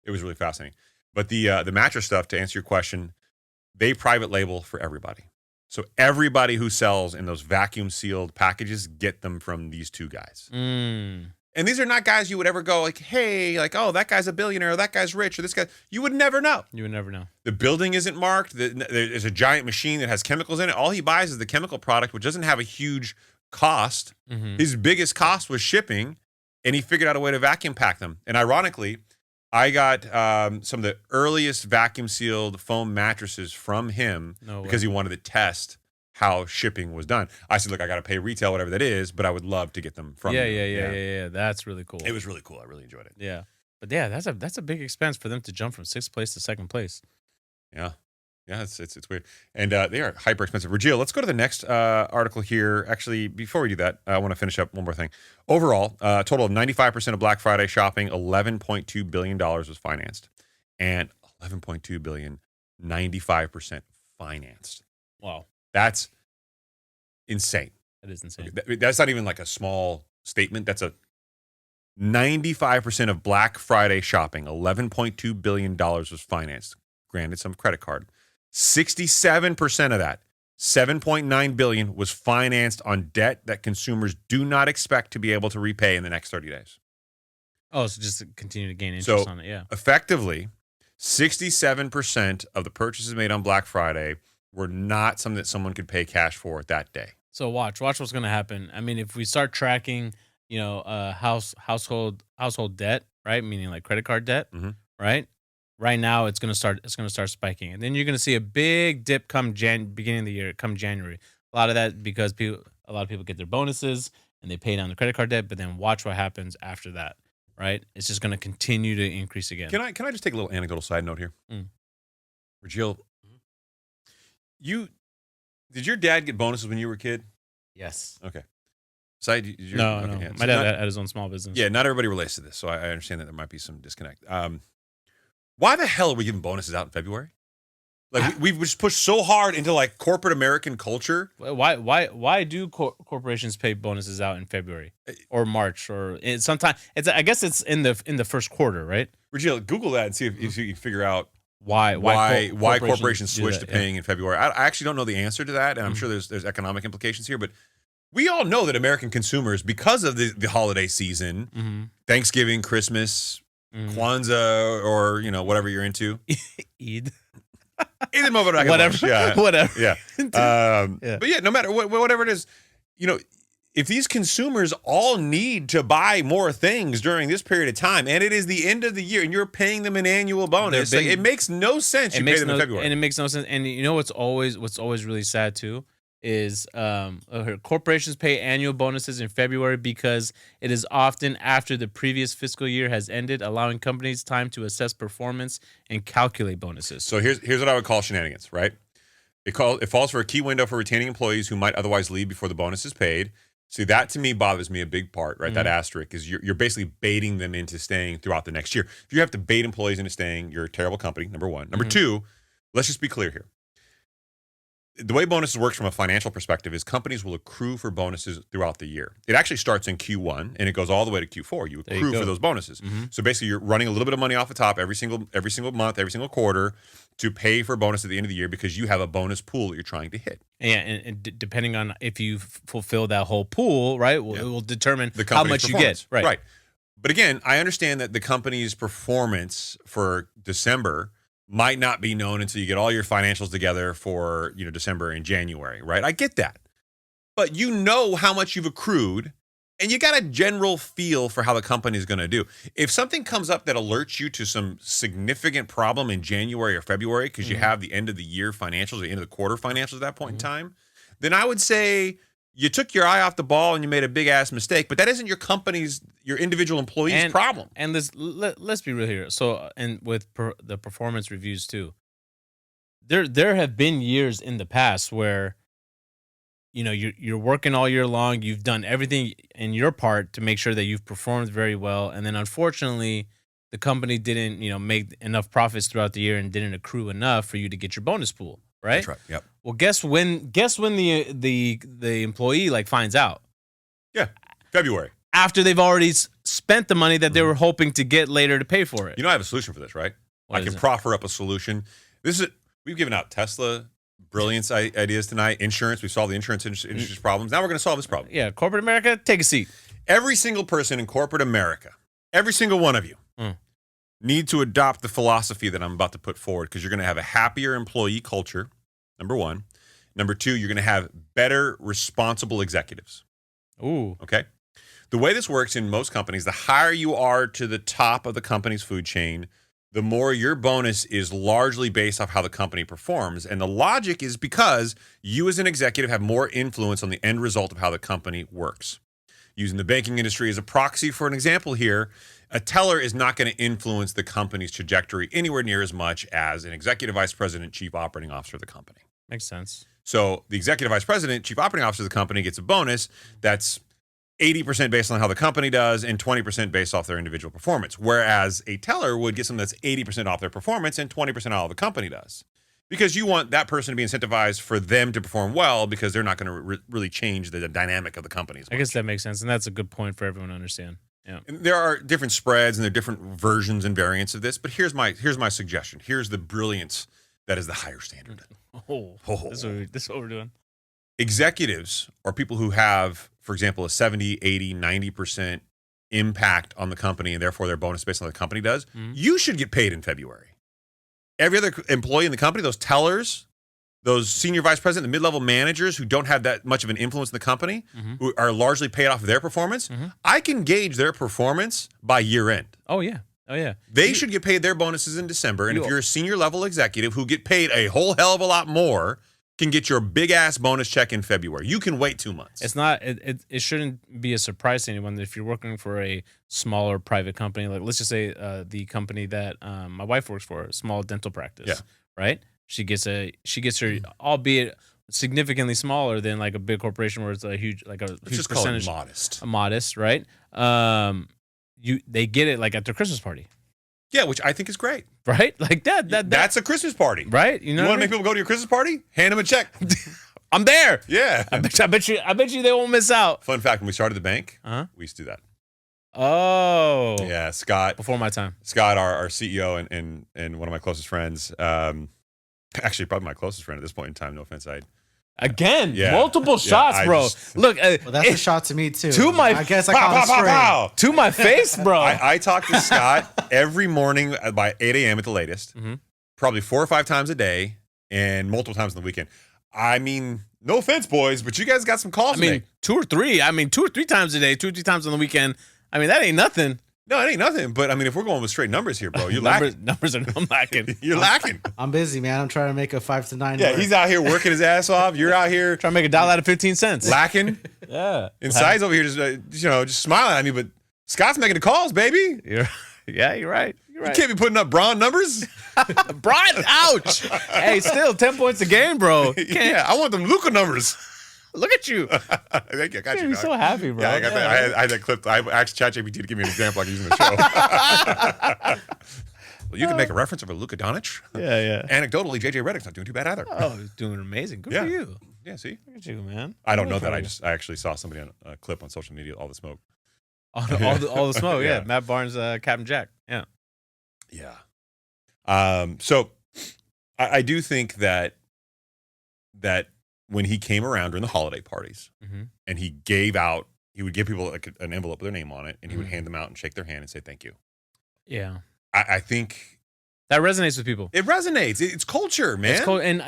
It was really fascinating. But the mattress stuff, to answer your question, they private label for everybody. So everybody who sells in those vacuum sealed packages get them from these 2 guys. And these are not guys you would ever go like, hey, like, oh, that guy's a billionaire, or that guy's rich, or this guy. You would never know. You would never know. The building isn't marked. There's a giant machine that has chemicals in it. All he buys is the chemical product, which doesn't have a huge cost. His biggest cost was shipping, and he figured out a way to vacuum pack them. And ironically, I got some of the earliest vacuum sealed foam mattresses from him because he wanted to test how shipping was done. I said, look, I got to pay retail, whatever that is, but I would love to get them from you. Yeah. That's really cool. It was really cool. I really enjoyed it. Yeah. But yeah, that's a big expense for them to jump from 6th place to 2nd place. Yeah. Yeah, it's weird. And they are hyper expensive. Rajeil, let's go to the next article here. Actually, before we do that, I want to finish up one more thing. Overall, a total of 95% of Black Friday shopping, $11.2 billion was financed. And $11.2 billion, 95% financed. Wow. That's insane. That is insane. That's not even like a small statement. That's a 95% of Black Friday shopping, $11.2 billion was financed. Granted, some credit card. 67% of that, $7.9 billion, was financed on debt that consumers do not expect to be able to repay in the next 30 days. Oh, so just to continue to gain interest on it, yeah. Effectively, 67% of the purchases made on Black Friday were not something that someone could pay cash for that day. So watch what's going to happen. I mean, if we start tracking, household debt, right? Meaning like credit card debt, Mhm. right? Right now, it's going to start spiking, and then you're going to see a big dip come beginning of the year, come January. A lot of that because a lot of people get their bonuses and they pay down the credit card debt, but then watch what happens after that, right? It's just going to continue to increase again. Can I just take a little anecdotal side note here? Rajeil, did your dad get bonuses when you were a kid? Yes. Okay. Side, No. yeah. My dad had his own small business. Yeah, not everybody relates to this, so I understand that there might be some disconnect. Why the hell are we giving bonuses out in February? Like we've just pushed so hard into like corporate American culture. Why do corporations pay bonuses out in February or March or sometime? I guess it's in the first quarter, right? Rajeil, Google that and see if you can figure out why corporations switch to paying in February. I actually don't know the answer to that, and I'm sure there's economic implications here, but we all know that American consumers, because of the holiday season, Thanksgiving, Christmas, Kwanzaa, or whatever you're into, Eid. Whatever. Yeah. Yeah. But yeah, no matter whatever it is, if these consumers all need to buy more things during this period of time, and it is the end of the year, and you're paying them an annual bonus, it makes no sense. You pay them in February, and it makes no sense. And what's always really sad too is corporations pay annual bonuses in February because it is often after the previous fiscal year has ended, allowing companies time to assess performance and calculate bonuses. So here's what I would call shenanigans, right? It falls for a key window for retaining employees who might otherwise leave before the bonus is paid. See, that to me bothers me a big part, right? That asterisk is you're basically baiting them into staying throughout the next year. If you have to bait employees into staying, you're a terrible company, number one. Number two, let's just be clear here. The way bonuses works from a financial perspective is companies will accrue for bonuses throughout the year. It actually starts in Q1 and it goes all the way to Q4. You accrue for those bonuses. So basically, you're running a little bit of money off the top every single month, every single quarter to pay for a bonus at the end of the year because you have a bonus pool that you're trying to hit. Yeah, and depending on if you fulfill that whole pool, right, it will determine how much you get. Right. But again, I understand that the company's performance for December might not be known until you get all your financials together for December and January, right? I get that. But you know how much you've accrued, and you got a general feel for how the company is going to do. If something comes up that alerts you to some significant problem in January or February because you have the end of the year financials, the end of the quarter financials at that point in time, then I would say you took your eye off the ball and you made a big ass mistake. But that isn't your individual employee's problem. And let's be real here. So, and with the performance reviews too, there have been years in the past where you're working all year long, you've done everything in your part to make sure that you've performed very well, and then unfortunately the company didn't make enough profits throughout the year and didn't accrue enough for you to get your bonus pool, right? That's right. Yep. Well, guess when the employee finds out? Yeah, February. After they've already spent the money that they were hoping to get later to pay for it. I have a solution for this, right? I can proffer up a solution. We've given out Tesla brilliance ideas tonight. Insurance, we solved the insurance industry's problems. Now we're going to solve this problem. Yeah, corporate America, take a seat. Every single person in corporate America, every single one of you, need to adopt the philosophy that I'm about to put forward because you're going to have a happier employee culture, number one. Number two, you're going to have better, responsible executives. Ooh. Okay? The way this works in most companies, the higher you are to the top of the company's food chain, the more your bonus is largely based off how the company performs. And the logic is because you as an executive have more influence on the end result of how the company works. Using the banking industry as a proxy for an example here, a teller is not going to influence the company's trajectory anywhere near as much as an executive vice president, chief operating officer of the company. Makes sense. So the executive vice president, chief operating officer of the company gets a bonus that's 80% based on how the company does and 20% based off their individual performance. Whereas a teller would get something that's 80% off their performance and 20% off how the company does. Because you want that person to be incentivized for them to perform well because they're not going to really change the dynamic of the company as much. I guess that makes sense. And that's a good point for everyone to understand. Yeah. And there are different spreads and there are different versions and variants of this. But here's my suggestion. Here's the brilliance that is the higher standard. This is what we're doing. Executives are people who have, for example, a 70, 80, 90% impact on the company and therefore their bonus based on what the company does. You should get paid in February. Every other employee in the company, those tellers, those senior vice president, the mid-level managers who don't have that much of an influence in the company, who are largely paid off of their performance, I can gauge their performance by year end. Oh yeah. They should get paid their bonuses in December. And if you're a senior level executive who get paid a whole hell of a lot more, can get your big ass bonus check in February. You can wait 2 months. It's not. It shouldn't be a surprise to anyone that if you're working for a smaller private company, like let's just say the company that my wife works for, a small dental practice, right? She gets her, albeit significantly smaller than like a big corporation where it's a huge, like a huge just percentage. call it modest. Modest, right? They get it like at their Christmas party. Yeah, which I think is great. Right? Like that's a Christmas party. Right? You want to make people go to your Christmas party? Hand them a check. I'm there. Yeah. I bet you they won't miss out. Fun fact, when we started the bank, we used to do that. Oh. Yeah, Scott. Before my time. Scott, our CEO and one of my closest friends, actually probably my closest friend at this point in time, no offense, Saied. Again, multiple shots, bro. Look, well, that's a shot to me too. To my, I guess I caught straight. To my face, bro. I talk to Scott every morning by 8 a.m. at the latest, probably 4 or 5 times a day, and multiple times on the weekend. I mean, no offense, boys, but you guys got some calls. I mean, 2 or 3. I mean, 2 or 3 times a day, 2 or 3 times on the weekend. I mean, that ain't nothing. No, it ain't nothing. But I mean, if we're going with straight numbers here, bro, you're lacking. Numbers are lacking. You're lacking. I'm busy, man. I'm trying to make a 5 to 9. Yeah, he's out here working his ass off. You're out here trying to make a dollar out of 15 cents. Lacking. Yeah. And Saied's over here just smiling at me, but Scott's making the calls, baby. You're right. You can't be putting up Braun numbers. Braun, ouch. Hey, still 10 points a game, bro. Yeah, I want them Luka numbers. Look at you. I got you. You're so happy, bro. Yeah, I got that. I had that clip. I asked ChatGPT to give me an example I can use in the show. Well, you can make a reference of a Luka Doncic. Yeah. Anecdotally, JJ Redick's not doing too bad either. Oh, he's doing amazing. Good for you. Yeah, see? Look at you, man. I don't know that. I actually saw somebody on a clip on social media, all the smoke. All the smoke, yeah. Matt Barnes, Captain Jack. Yeah. Yeah. So I do think that when he came around during the holiday parties and he would give people like an envelope with their name on it, and he would hand them out and shake their hand and say thank you. Yeah. I think that resonates with people. It resonates. It's culture, man. And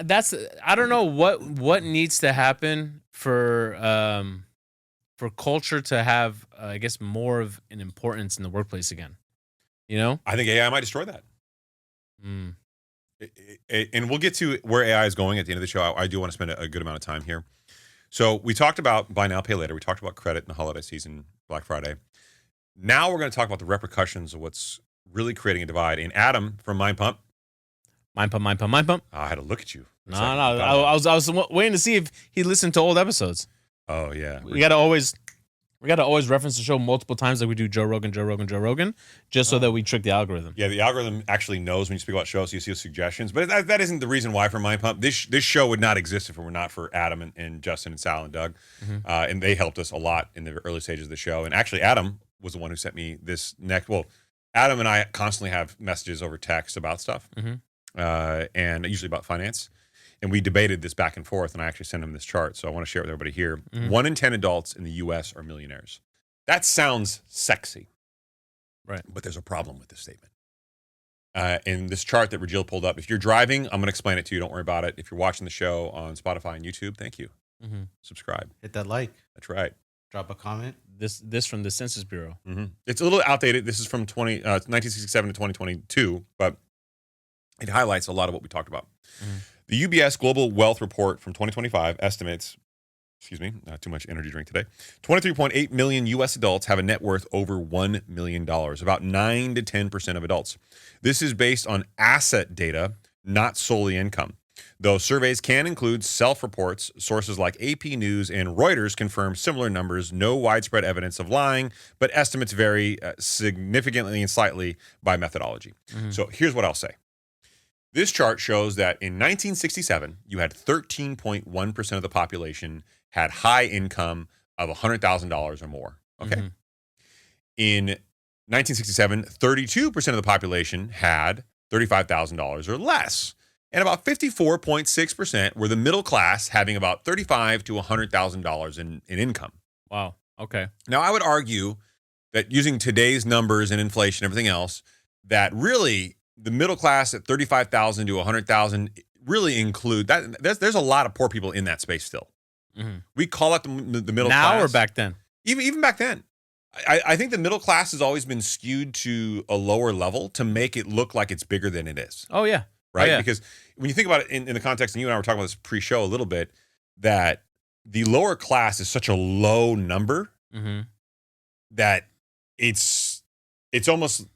I don't know what needs to happen for culture to have, I guess, more of an importance in the workplace again. You know? I think AI might destroy that. And we'll get to where AI is going at the end of the show. I do want to spend a good amount of time here. So we talked about buy now, pay later. We talked about credit in the holiday season, Black Friday. Now we're going to talk about the repercussions of what's really creating a divide. And Adam from Mind Pump. Mind Pump. I had to look at you. No. I was waiting to see if he listened to old episodes. Oh, yeah. We got to always reference the show multiple times, like we do Joe Rogan, just so that we trick the algorithm. Yeah, the algorithm actually knows when you speak about shows, so you see suggestions. But that isn't the reason why for Mind Pump. This show would not exist if it were not for Adam and Justin and Sal and Doug. And they helped us a lot in the early stages of the show. And actually, Adam was the one who sent me this next. Well, Adam and I constantly have messages over text about stuff, and usually about finance. And we debated this back and forth, and I actually sent him this chart. So I want to share it with everybody here. 1 in 10 adults in the U.S. are millionaires. That sounds sexy. Right. But there's a problem with this statement. And this chart that Rajeil pulled up, if you're driving, I'm going to explain it to you. Don't worry about it. If you're watching the show on Spotify and YouTube, thank you. Subscribe. Hit that like. That's right. Drop a comment. This from the Census Bureau. It's a little outdated. This is from 1967 to 2022, but it highlights a lot of what we talked about. The UBS Global Wealth Report from 2025 estimates, not too much energy drink today, 23.8 million U.S. adults have a net worth over $1 million, about 9 to 10% of adults. This is based on asset data, not solely income. Though surveys can include self-reports, sources like AP News and Reuters confirm similar numbers, no widespread evidence of lying, but estimates vary significantly and slightly by methodology. So here's what I'll say. This chart shows that in 1967, you had 13.1% of the population had high income of $100,000 or more. Okay. In 1967, 32% of the population had $35,000 or less. And about 54.6% were the middle class, having about $35,000 to $100,000 in income. Wow. Okay. Now, I would argue that using today's numbers and inflation and everything else, that really the middle class at $35,000 to $100,000 really include that. There's a lot of poor people in that space still. Mhm. We call it the middle Now class. or back then? Even back then. I think the middle class has always been skewed to a lower level to make it look like it's bigger than it is. Oh yeah. Right? Oh, yeah. Because when you think about it in the context, and you and I were talking about this pre-show a little bit, that the lower class is such a low number Mm-hmm. that it's almost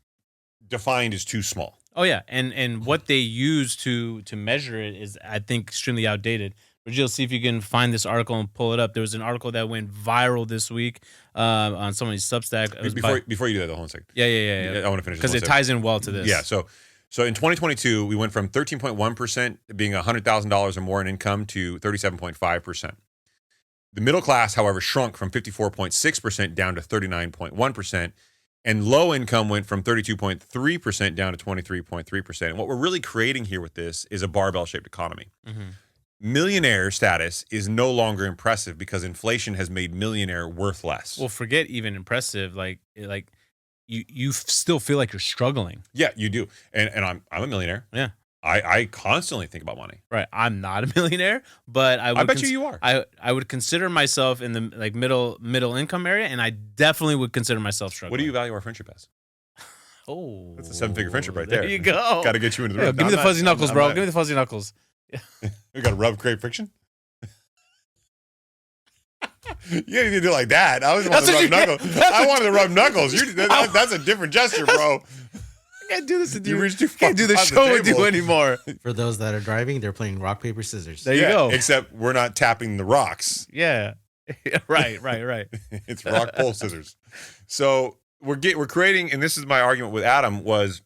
defined as too small. Oh yeah, and what they use to measure it is, I think, extremely outdated. Rajeil, see if you can find this article and pull it up. There was an article that went viral this week on somebody's Substack. It was Before you do that, hold on a second. Yeah. I want to finish Because it ties in well to this. Yeah. So in 2022, we went from 13.1% being $100,000 or more in income to 37.5%. The middle class, however, shrunk from 54.6% down to 39.1%. And low income went from 32.3% down to 23.3%. And what we're really creating here with this is a barbell-shaped economy. Mm-hmm. Millionaire status is no longer impressive because inflation has made millionaire worth less. Well, forget even impressive. Like you still feel like you're struggling. Yeah, you do. And I'm a millionaire. Yeah. I constantly think about money. Right. I'm not a millionaire, but I bet you are. I would consider myself in the like middle income area, and I definitely would consider myself struggling. What do you value our friendship as? Oh, That's a 7-figure friendship right there. There you go. Got to get you into the Yeah, room. give me the fuzzy knuckles, bro. Give me the fuzzy knuckles. We got to rub, create friction. You didn't even do it like that. I was wanted to rub knuckles. I wanted to rub knuckles. That's a different gesture, bro. I can't do this with you. You reached too far. Can't do the on show with table. you anymore. For those that are driving, they're playing rock, paper, scissors. There you go. Except we're not tapping the rocks. Yeah. Right. It's rock, pole, scissors. So we're creating, and this is my argument with Adam, was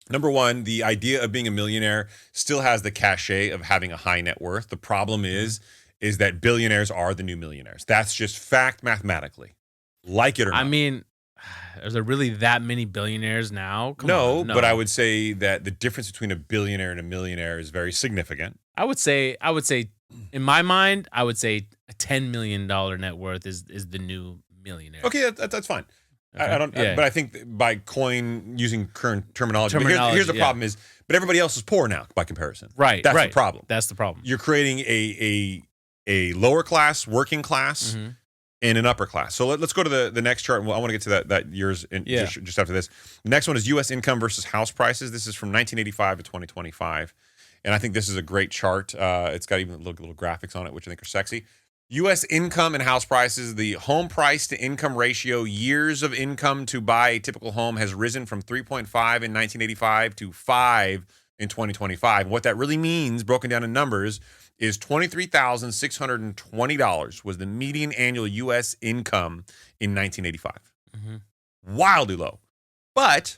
number one, the idea of being a millionaire still has the cachet of having a high net worth. The problem is that billionaires are the new millionaires. That's just fact mathematically. Like it or not. I mean, is there really that many billionaires now? Come No, on, but I would say that the difference between a billionaire and a millionaire is very significant. I would say, in my mind, I would say a $10 million net worth is the new millionaire. Okay, that's fine. Okay. I don't. Yeah. But I think by using current terminology. But here's the problem is, but everybody else is poor now by comparison. Right. That's right. the problem. That's the problem. You're creating a lower class, working class, Mhm. and an upper class. So let's go to the next chart. And I want to get to that yours just after this. The next one is U.S. income versus house prices. This is from 1985 to 2025. And I think this is a great chart. It's got even little graphics on it, which I think are sexy. U.S. income and house prices, the home price to income ratio, years of income to buy a typical home has risen from 3.5 in 1985 to 5 in 2025. And what that really means, broken down in numbers, is $23,620 was the median annual U.S. income in 1985. Mm-hmm. Wildly low. But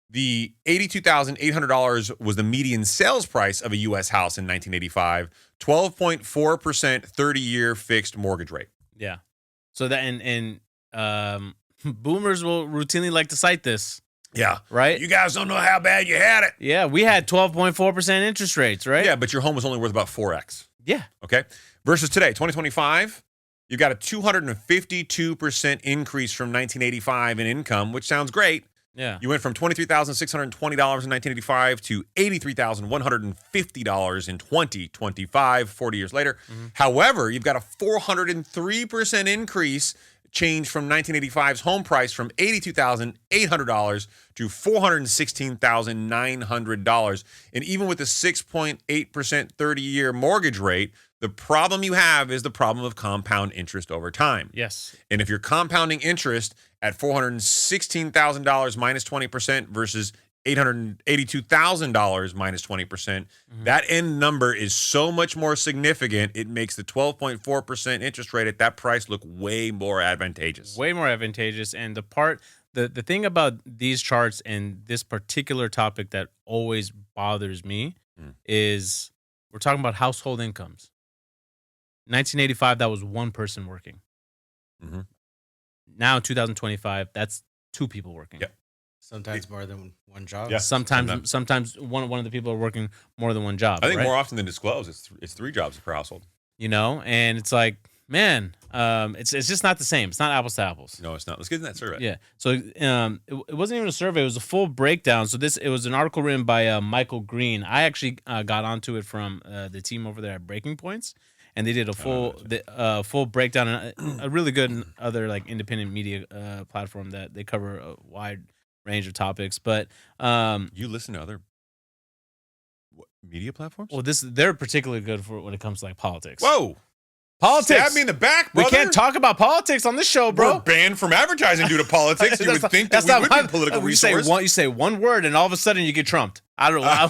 the $82,800 was the median sales price of a U.S. house in 1985, 12.4% 30-year fixed mortgage rate. Yeah. So that and boomers will routinely like to cite this. Yeah. Right? You guys don't know how bad you had it. Yeah, we had 12.4% interest rates, right? Yeah, but your home was only worth about 4x. Yeah. Okay. Versus today, 2025, you've got a 252% increase from 1985 in income, which sounds great. Yeah. You went from $23,620 in 1985 to $83,150 in 2025, 40 years later. Mm-hmm. However, you've got a 403% increase change from 1985's home price from $82,800 to $416,900. And even with the 6.8% 30-year mortgage rate, the problem you have is the problem of compound interest over time. Yes. And if you're compounding interest at $416,000 minus 20% versus $882,000 minus 20%, that end number is so much more significant. It makes the 12.4% interest rate at that price look way more advantageous. Way more advantageous. And the thing about these charts and this particular topic that always bothers me is we're talking about household incomes. 1985, that was one person working. Mm-hmm. Now, 2025, that's two people working. Yep. Sometimes more than one job. Yeah. Sometimes one of the people are working more than one job. I think right? more often than disclosed, it's 3 jobs per household. You know, and it's like, man, It's just not the same. It's not apples to apples. No, it's not. Let's get in that survey. Yeah. So it wasn't even a survey. It was a full breakdown. So it was an article written by Michael Green. I actually got onto it from the team over there at Breaking Points, and they did a full breakdown and a really good other like independent media platform that they cover a wide range of topics. But you listen to other media platforms? well, they're particularly good for when it comes to like politics. Whoa. Politics. Stab me in the back, brother. We can't talk about politics on this show, bro. We're banned from advertising due to politics. You would think that we would be political resource. You say one word, and all of a sudden you get trumped. I don't know.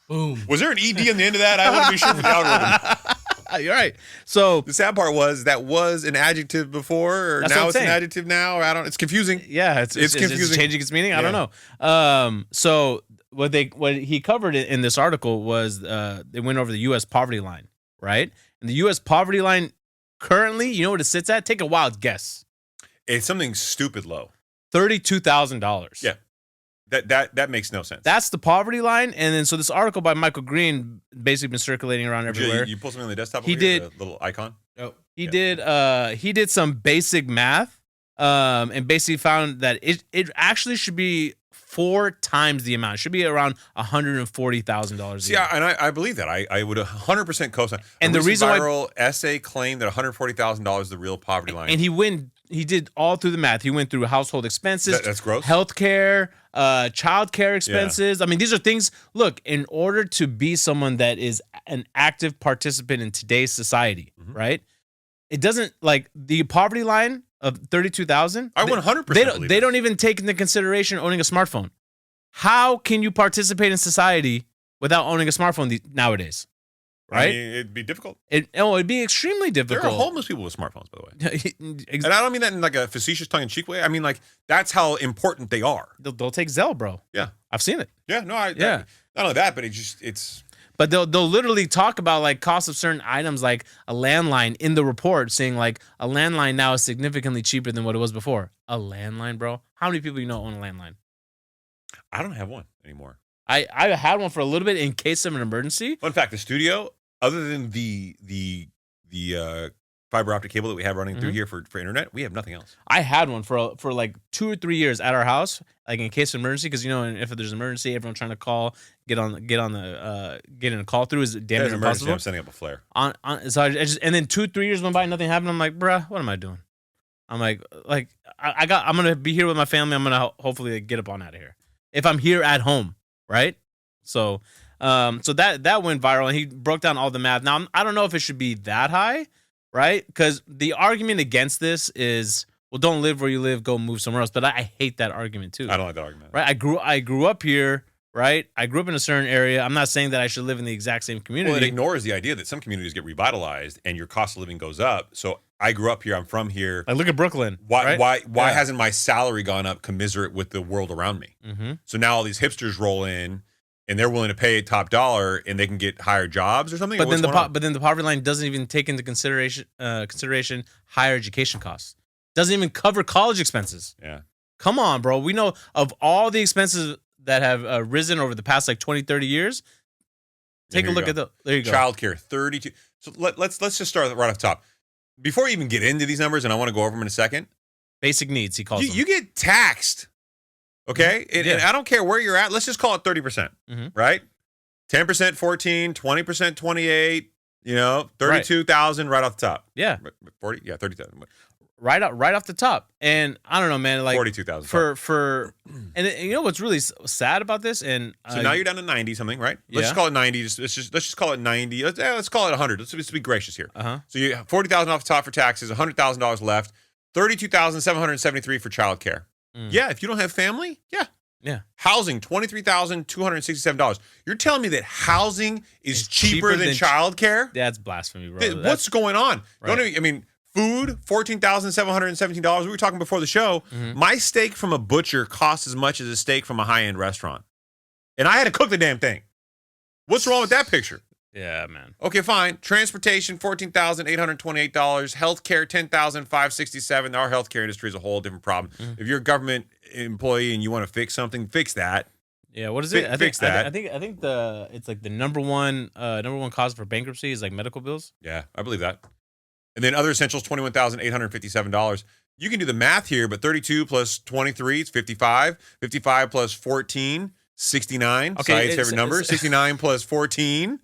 Boom. Was there an ED on the end of that? I want to be sure for the algorithm. You're right. So the sad part was that was an adjective before, or now it's an adjective now. Or it's confusing. Yeah, it's confusing. It's changing its meaning. I don't know. So what he covered in this article was they went over the U.S. poverty line, right? And the U.S. poverty line currently, you know what it sits at? Take a wild guess. It's something stupid low. $32,000. Yeah. That makes no sense. That's the poverty line. And then so this article by Michael Green basically been circulating around everywhere. You pull something on the desktop He over did here, the little icon? Oh. He did some basic math and basically found that it actually should be 4 times the amount. It should be around $140,000. See, I believe that. I would 100% co-sign. And the reason viral essay claimed that $140,000 is the real poverty line. And he did all through the math. He went through household expenses. That's gross. Healthcare, childcare expenses. Yeah. I mean, these are things. Look, in order to be someone that is an active participant in today's society, right? It doesn't like the poverty line of 32,000. I 100%. They don't even take into consideration owning a smartphone. How can you participate in society without owning a smartphone nowadays? Right? I mean, it'd be difficult. It'd be extremely difficult. There are homeless people with smartphones, by the way. And I don't mean that in like a facetious tongue-in-cheek way. I mean, like, that's how important they are. They'll take Zelle, bro. Yeah. I've seen it. Yeah, no, not only that, but it's... But they'll literally talk about like cost of certain items, like a landline in the report, saying like a landline now is significantly cheaper than what it was before. A landline, bro? How many people you know own a landline? I don't have one anymore. I had one for a little bit in case of an emergency. Fun fact: the studio, other than the fiber optic cable that we have running through here for internet, we have nothing else. I had one for like 2 or 3 years at our house, like in case of emergency, because you know if there's an emergency, everyone trying to call, get in a call through is damn near impossible. I'm setting up a flare. So I just and then 2 or 3 years went by, nothing happened. I'm like, bruh, what am I doing? I'm like I'm gonna be here with my family. I'm gonna hopefully get up on out of here if I'm here at home, right? So that went viral, and he broke down all the math. Now I don't know if it should be that high, right? Because the argument against this is, well, don't live where you live, go move somewhere else. But I hate that argument too. I don't like that argument. Right? I grew up here, right? I grew up in a certain area. I'm not saying that I should live in the exact same community. Well, it ignores the idea that some communities get revitalized and your cost of living goes up. So I grew up here. I'm from here. Like, look at Brooklyn. Why hasn't my salary gone up commensurate with the world around me? Mm-hmm. So now all these hipsters roll in, and they're willing to pay top dollar, and they can get higher jobs or something. But then the poverty line doesn't even take into consideration higher education costs. Doesn't even cover college expenses. Yeah. Come on, bro. We know of all the expenses that have risen over the past like 20, 30 years. Take a look at there you go. Childcare, 32. So let's just start right off the top. Before we even get into these numbers, and I want to go over them in a second. Basic needs, he calls them. You get taxed. Okay? And I don't care where you're at. Let's just call it 30%, right? 10%, 14, 20%, 28, 32,000 right off the top. Yeah. 40? Yeah, 30,000. Right off the top. And I don't know, man, like 42,000. And you know what's really sad about this? And so now you're down to 90 something, right? Let's just call it 90. Let's just call it 90. Let's call it 100. Let's be gracious here. So you have 40,000 off the top for taxes, $100,000 left, 32,773 for childcare. Yeah, if you don't have family, yeah. Housing, $23,267. You're telling me that housing is cheaper than childcare? That's blasphemy, bro. What's going on? Right. Food, $14,717. We were talking before the show. My steak from a butcher costs as much as a steak from a high-end restaurant. And I had to cook the damn thing. What's wrong with that picture? Yeah, man. Okay, fine. Transportation, $14,828. Healthcare, $10,567. Our healthcare industry is a whole different problem. If you're a government employee and you want to fix something, fix that. Yeah, what is it? Fix that. I think it's like the number one cause for bankruptcy is like medical bills. Yeah, I believe that. And then other essentials, $21,857. You can do the math here, but 32 plus 23 is 55. 55 plus 14, 69. Okay, Saied's favorite number. 69 plus 14,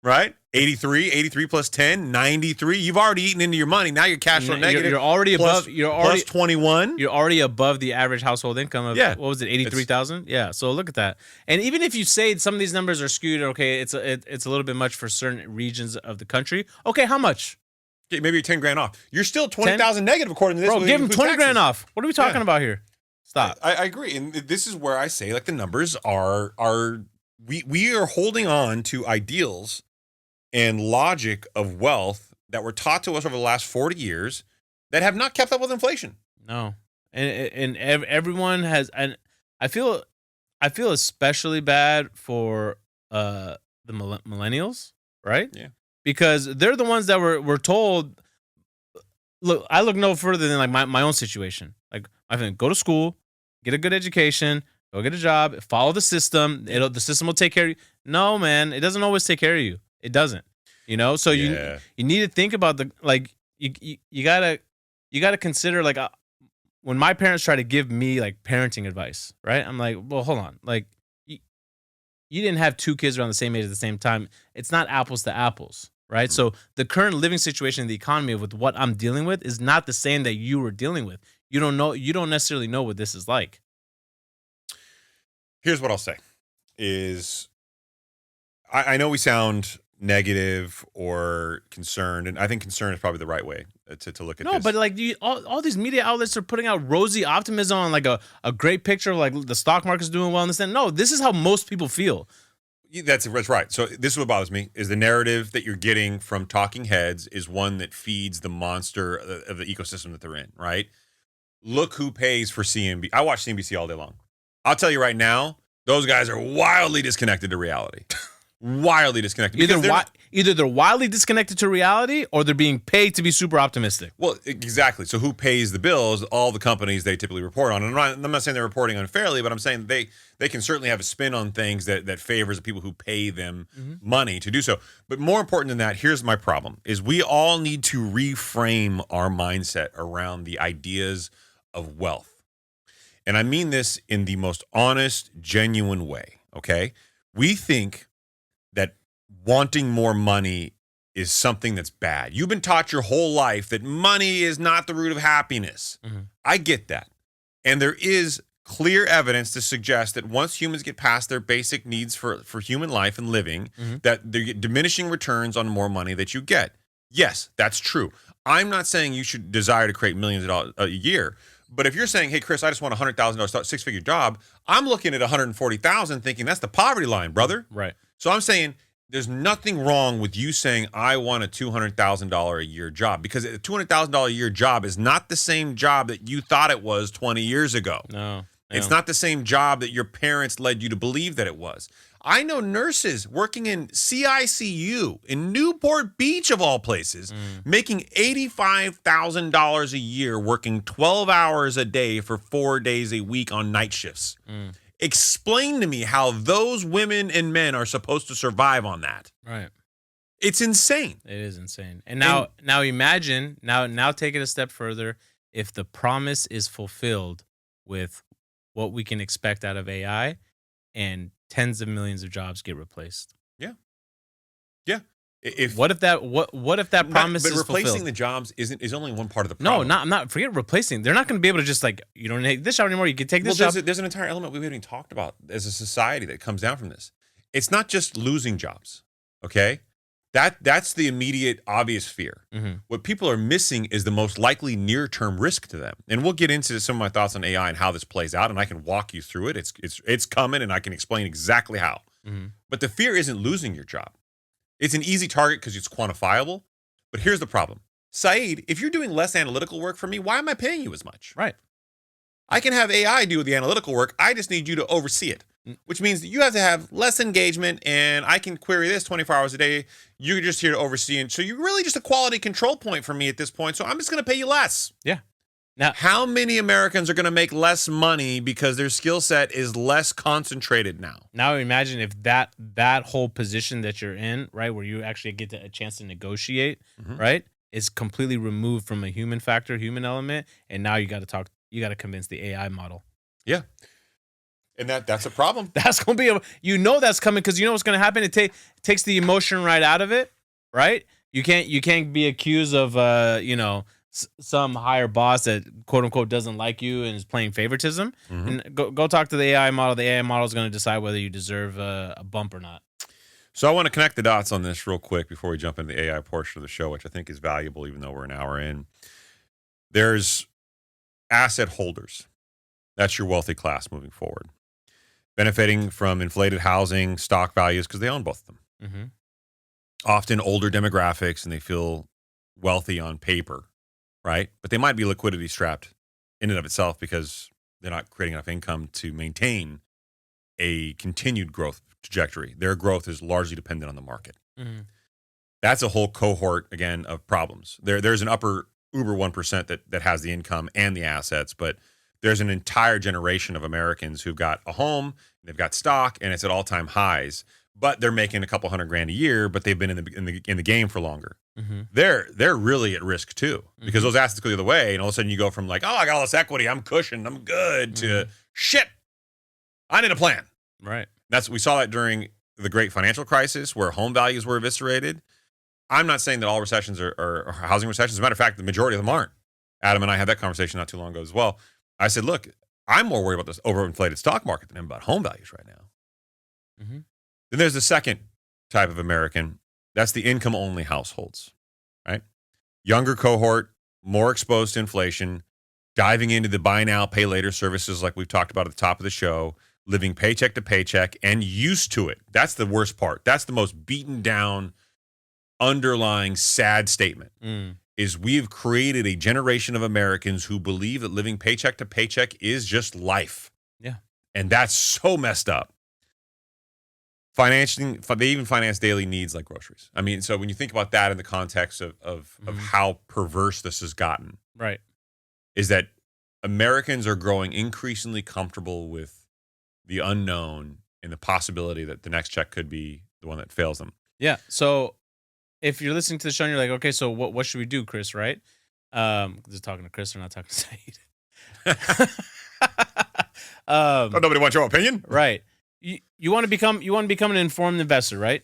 right? 83. 83 plus 10, 93. You've already eaten into your money. Now you're cash flow negative. You're already plus, above. You're already plus 21. You're already above the average household income of what was it, 83,000? Yeah. So look at that. And even if you say some of these numbers are skewed, okay, it's a little bit much for certain regions of the country. Okay, how much? Maybe you're 10 grand off. You're still 20,000 negative according to this. Bro, give him 20 grand off. What are we talking about here? Stop. I agree, and this is where I say like the numbers are we are holding on to ideals and logic of wealth that were taught to us over the last 40 years that have not kept up with inflation. No, and everyone has, and I feel especially bad for the millennials, right? Yeah, because they're the ones that were told. Look, I look no further than like my own situation. Like I think go to school, get a good education, go get a job, follow the system. The system will take care of you. No, man, it doesn't always take care of you. It doesn't, so you need to think about you gotta consider like when my parents try to give me like parenting advice, right? I'm like, well, hold on, like you didn't have two kids around the same age at the same time. It's not apples to apples, right? Mm-hmm. So the current living situation in the economy with what I'm dealing with is not the same that you were dealing with. You don't necessarily know what this is like. Here's what I'll say is I know we sound negative or concerned, and I think concern is probably the right way to look at this. No, but like all these media outlets are putting out rosy optimism on like a great picture of like the stock market's doing well and this and no, this is how most people feel. That's right. So this is what bothers me is the narrative that you're getting from talking heads is one that feeds the monster of the ecosystem that they're in, right? Look who pays for CNBC. I watch CNBC all day long. I'll tell you right now, those guys are wildly disconnected to reality. Wildly disconnected. Either they're wildly disconnected to reality or they're being paid to be super optimistic. Well, exactly. So who pays the bills? All the companies they typically report on. And I'm not saying they're reporting unfairly, but I'm saying they can certainly have a spin on things that favors the people who pay them money to do so. But more important than that, here's my problem, is we all need to reframe our mindset around the ideas of wealth. And I mean this in the most honest, genuine way, okay? We think that wanting more money is something that's bad. You've been taught your whole life that money is not the root of happiness. Mm-hmm. I get that. And there is clear evidence to suggest that once humans get past their basic needs for human life and living, that they get diminishing returns on more money that you get. Yes, that's true. I'm not saying you should desire to create millions of dollars a year. But if you're saying, hey, Chris, I just want a $100,000 six-figure job, I'm looking at $140,000 thinking that's the poverty line, brother. Right. So I'm saying there's nothing wrong with you saying I want a $200,000 a year job, because a $200,000 a year job is not the same job that you thought it was 20 years ago. No. It's not the same job that your parents led you to believe that it was. I know nurses working in CICU in Newport Beach, of all places, making $85,000 a year, working 12 hours a day for 4 days a week on night shifts. Explain to me how those women and men are supposed to survive on that. Right. It's insane. It is insane. And now imagine, now take it a step further, if the promise is fulfilled with what we can expect out of AI and tens of millions of jobs get replaced. Yeah. What if that promise is replacing fulfilled? the jobs is only one part of the problem. No, I'm not. Forget replacing. They're not going to be able to just like, you don't take this job anymore. You can take this job. There's an entire element we haven't even talked about as a society that comes down from this. It's not just losing jobs. Okay, that's the immediate obvious fear. What people are missing is the most likely near-term risk to them. And we'll get into some of my thoughts on AI and how this plays out, and I can walk you through it. It's coming, and I can explain exactly how. But the fear isn't losing your job. It's an easy target because it's quantifiable. But here's the problem. Saied, if you're doing less analytical work for me, why am I paying you as much? Right. I can have AI do the analytical work. I just need you to oversee it, which means that you have to have less engagement, and I can query this 24 hours a day. You're just here to oversee. And so you're really just a quality control point for me at this point. So I'm just going to pay you less. Yeah. Now, how many Americans are going to make less money because their skill set is less concentrated now? Now imagine if that whole position that you're in, right, where you actually get a chance to negotiate, right? is completely removed from a human factor, human element, and now you got to convince the AI model. Yeah. And that's a problem. That's going to be that's coming because you know what's going to happen. It takes the emotion right out of it, right? You can't be accused of some higher boss that quote unquote doesn't like you and is playing favoritism. And go talk to the AI model. The AI model is going to decide whether you deserve a bump or not. So I want to connect the dots on this real quick before we jump into the AI portion of the show, which I think is valuable, even though we're an hour in. There's asset holders. That's your wealthy class moving forward, benefiting from inflated housing, stock values, because they own both of them. Mm-hmm. Often older demographics, and they feel wealthy on paper, right? But they might be liquidity strapped in and of itself because they're not creating enough income to maintain a continued growth trajectory. Their growth is largely dependent on the market. Mm-hmm. That's a whole cohort, again, of problems. There's an upper uber 1% that has the income and the assets, but there's an entire generation of Americans who've got a home, they've got stock, and it's at all-time highs, but they're making a couple $100,000 a year, but they've been in the game for longer. Mm-hmm. They're really at risk too, because those assets go the other way, and all of a sudden you go from like, oh, I got all this equity, I'm cushioned, I'm good, to shit, I need a plan. Right. We saw that during the great financial crisis where home values were eviscerated. I'm not saying that all recessions are housing recessions. As a matter of fact, the majority of them aren't. Adam and I had that conversation not too long ago as well. I said, look, I'm more worried about this overinflated stock market than I'm about home values right now. Mm-hmm. Then there's the second type of American. That's the income-only households, right? Younger cohort, more exposed to inflation, diving into the buy now, pay later services like we've talked about at the top of the show, living paycheck to paycheck and used to it. That's the worst part. That's the most beaten down, underlying sad statement. Is we've created a generation of Americans who believe that living paycheck to paycheck is just life. Yeah. And that's so messed up. They even finance daily needs like groceries. I mean, so when you think about that in the context of how perverse this has gotten, right, is that Americans are growing increasingly comfortable with the unknown and the possibility that the next check could be the one that fails them. Yeah. So if you're listening to the show and you're like, okay, so what should we do, Chris, right? Just talking to Chris, we're not talking to Saied. Nobody wants your opinion? Right. You want to become an informed investor, right?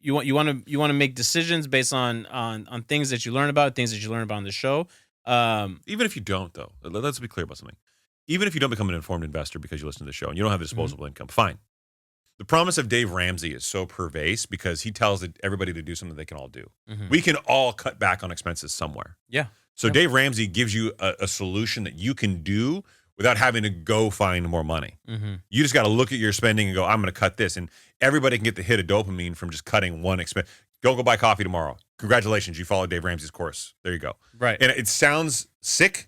You want to make decisions based on things that you learn about, things that you learn about on the show. Even if you don't, though, let's be clear about something. Even if you don't become an informed investor because you listen to the show and you don't have disposable income, fine. The promise of Dave Ramsey is so pervasive because he tells everybody to do something they can all do. We can all cut back on expenses somewhere. Yeah. So Dave Ramsey gives you a solution that you can do without having to go find more money. You just got to look at your spending and go, I'm going to cut this. And everybody can get the hit of dopamine from just cutting one expense. Go buy coffee tomorrow. Congratulations, you followed Dave Ramsey's course. There you go. Right. And it sounds sick,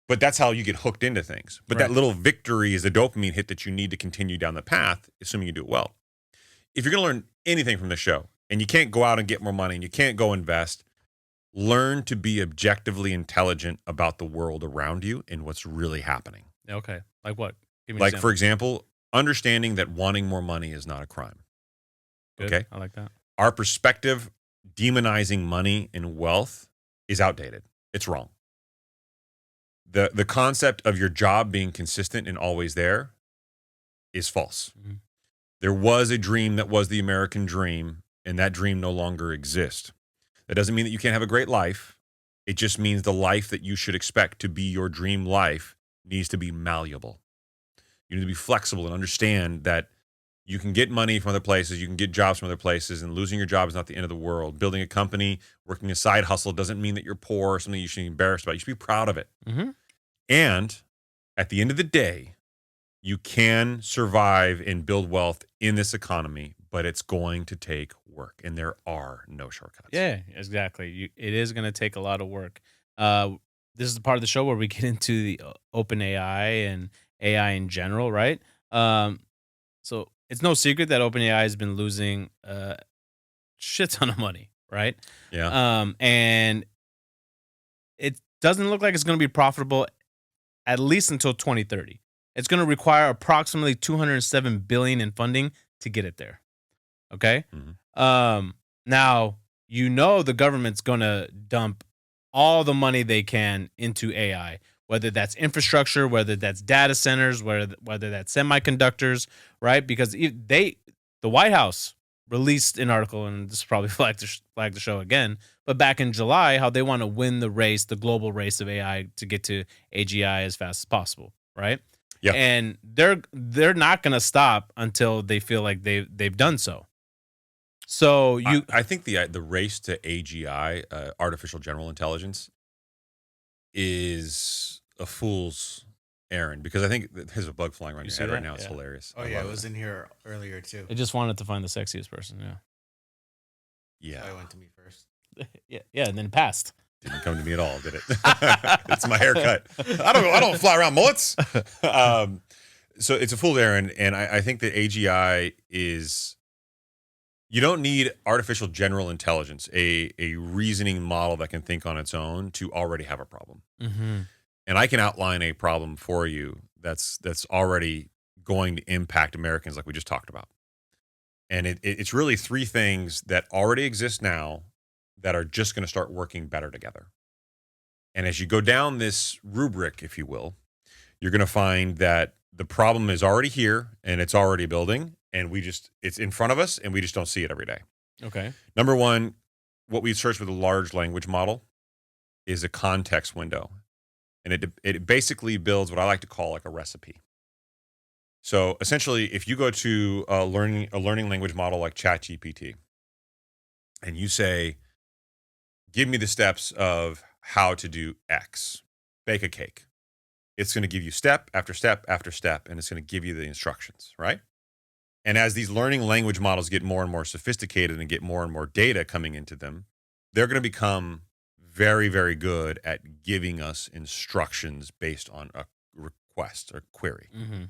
but that's how you get hooked into things. But that little victory is the dopamine hit that you need to continue down the path, assuming you do it well. If you're going to learn anything from this show, and you can't go out and get more money, and you can't go invest, learn to be objectively intelligent about the world around you and what's really happening. Okay. Like what? Give me an Like, example. for example, understanding that wanting more money is not a crime. Good. Okay? I like that. Our perspective demonizing money and wealth is outdated. It's wrong. The concept of your job being consistent and always there is false. There was a dream that was the American dream, and that dream no longer exists. That doesn't mean that you can't have a great life. It just means the life that you should expect to be your dream life needs to be malleable. You need to be flexible and understand that you can get money from other places, you can get jobs from other places, and losing your job is not the end of the world. Building a company, working a side hustle doesn't mean that you're poor or something you should be embarrassed about. You should be proud of it. And at the end of the day, you can survive and build wealth in this economy, but it's going to take work, and there are no shortcuts. Yeah, exactly. It is going to take a lot of work. This is the part of the show where we get into the open AI and AI in general, right? So it's no secret that OpenAI has been losing a shit ton of money, right? Yeah. And it doesn't look like it's going to be profitable at least until 2030. It's going to require approximately $207 billion in funding to get it there. Okay. Now, the government's going to dump all the money they can into AI, whether that's infrastructure, whether that's data centers, whether that's semiconductors, right? Because the White House released an article, and this is probably flag the show again, but back in July, how they want to win the race, the global race of AI, to get to AGI as fast as possible, right? Yeah. And they're not going to stop until they feel like they've done so. So I think the race to AGI, artificial general intelligence, is a fool's errand, because I think there's a bug flying around your head right now. It's hilarious. Oh yeah, it was in here earlier too. I just wanted to find the sexiest person. Yeah. So I went to me first. Yeah, and then it passed. Didn't come to me at all, did it? It's my haircut. I don't fly around mullets. So it's a fool's errand, and I think that AGI is. You don't need artificial general intelligence, a reasoning model that can think on its own, to already have a problem. Mm-hmm. And I can outline a problem for you that's already going to impact Americans, like we just talked about. And it's really three things that already exist now that are just going to start working better together. And as you go down this rubric, if you will, you're going to find that the problem is already here and it's already building, and it's in front of us and we just don't see it every day. Okay. Number one, what we search with a large language model is a context window. And it basically builds what I like to call like a recipe. So essentially, if you go to a learning language model like ChatGPT, and you say, give me the steps of how to do X, bake a cake, it's going to give you step after step after step, and it's going to give you the instructions, right? And as these learning language models get more and more sophisticated and get more and more data coming into them, they're going to become very, very good at giving us instructions based on a request or query. Mm-hmm.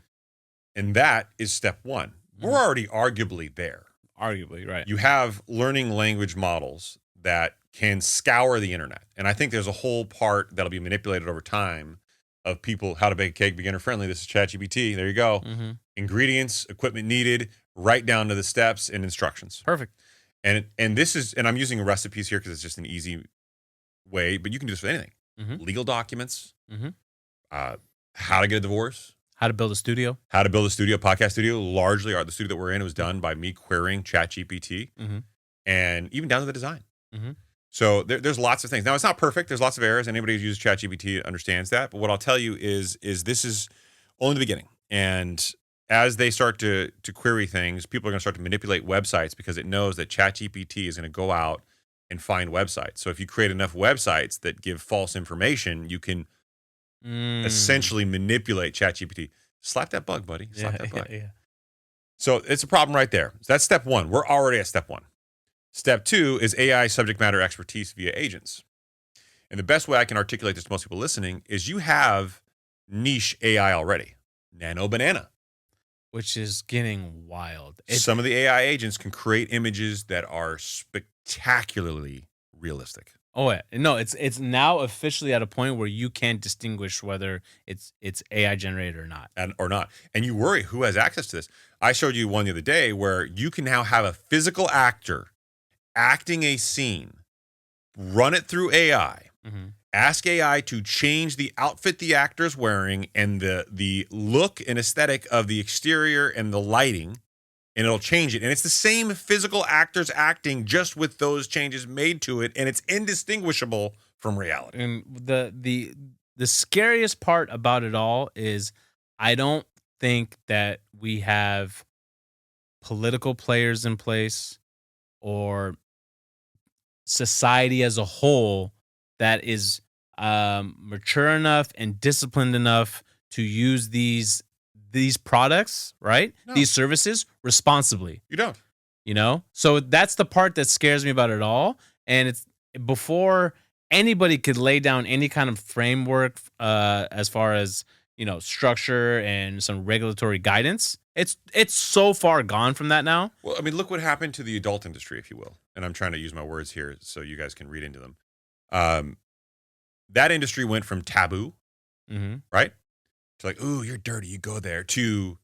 And that is step one. We're already arguably there. Arguably, right. You have learning language models that can scour the internet. And I think there's a whole part that'll be manipulated over time of people, how to bake a cake, beginner friendly. This is ChatGPT. There you go. Mm-hmm. Ingredients, equipment needed, right down to the steps and instructions. Perfect. And this is, and I'm using recipes here because it's just an easy way, but you can do this with anything. Mm-hmm. Legal documents, Mm-hmm. How to get a divorce, How to build a studio. how to build a studio, podcast studio. Largely, the studio that we're in was done by me querying ChatGPT, Mm-hmm. and even down to the design. Mm-hmm. So there's lots of things. Now, it's not perfect. There's lots of errors. Anybody who uses ChatGPT understands that. But what I'll tell you is this is only the beginning. And as they start to query things, people are going to start to manipulate websites because it knows that ChatGPT is going to go out and find websites. So if you create enough websites that give false information, you can essentially manipulate ChatGPT. Slap that bug, buddy. Slap that bug. Yeah. So it's a problem right there. So that's step one. We're already at step one. Step two is AI subject matter expertise via agents. And the best way I can articulate this to most people listening is you have niche AI already. Nano Banana. Which is getting wild. Some of the AI agents can create images that are spectacularly realistic. Oh yeah, no, it's now officially at a point where you can't distinguish whether it's AI generated or not. And you worry who has access to this. I showed you one the other day where you can now have a physical actor acting a scene, run it through AI, Mm-hmm. ask AI to change the outfit the actor's wearing and the look and aesthetic of the exterior and the lighting, and it'll change it. And it's the same physical actors acting, just with those changes made to it, and it's indistinguishable from reality. And the scariest part about it all is I don't think that we have political players in place or society as a whole that is mature enough and disciplined enough to use these products, right? No. These services responsibly. You don't. You know? So that's the part that scares me about it all. And it's before anybody could lay down any kind of framework as far as, structure and some regulatory guidance. It's so far gone from that now. Well, I mean, look what happened to the adult industry, if you will. And I'm trying to use my words here so you guys can read into them. That industry went from taboo, Mm-hmm. right? To like, ooh, you're dirty, you go there, to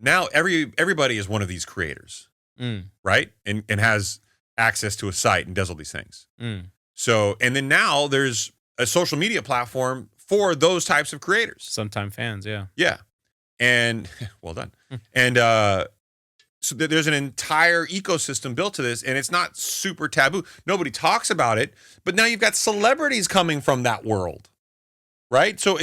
now everybody is one of these creators, right? And has access to a site and does all these things. So, and then now there's a social media platform for those types of creators. Sometime fans, yeah. Yeah. And well done. And so there's an entire ecosystem built to this, and it's not super taboo. Nobody talks about it, but now you've got celebrities coming from that world, right? So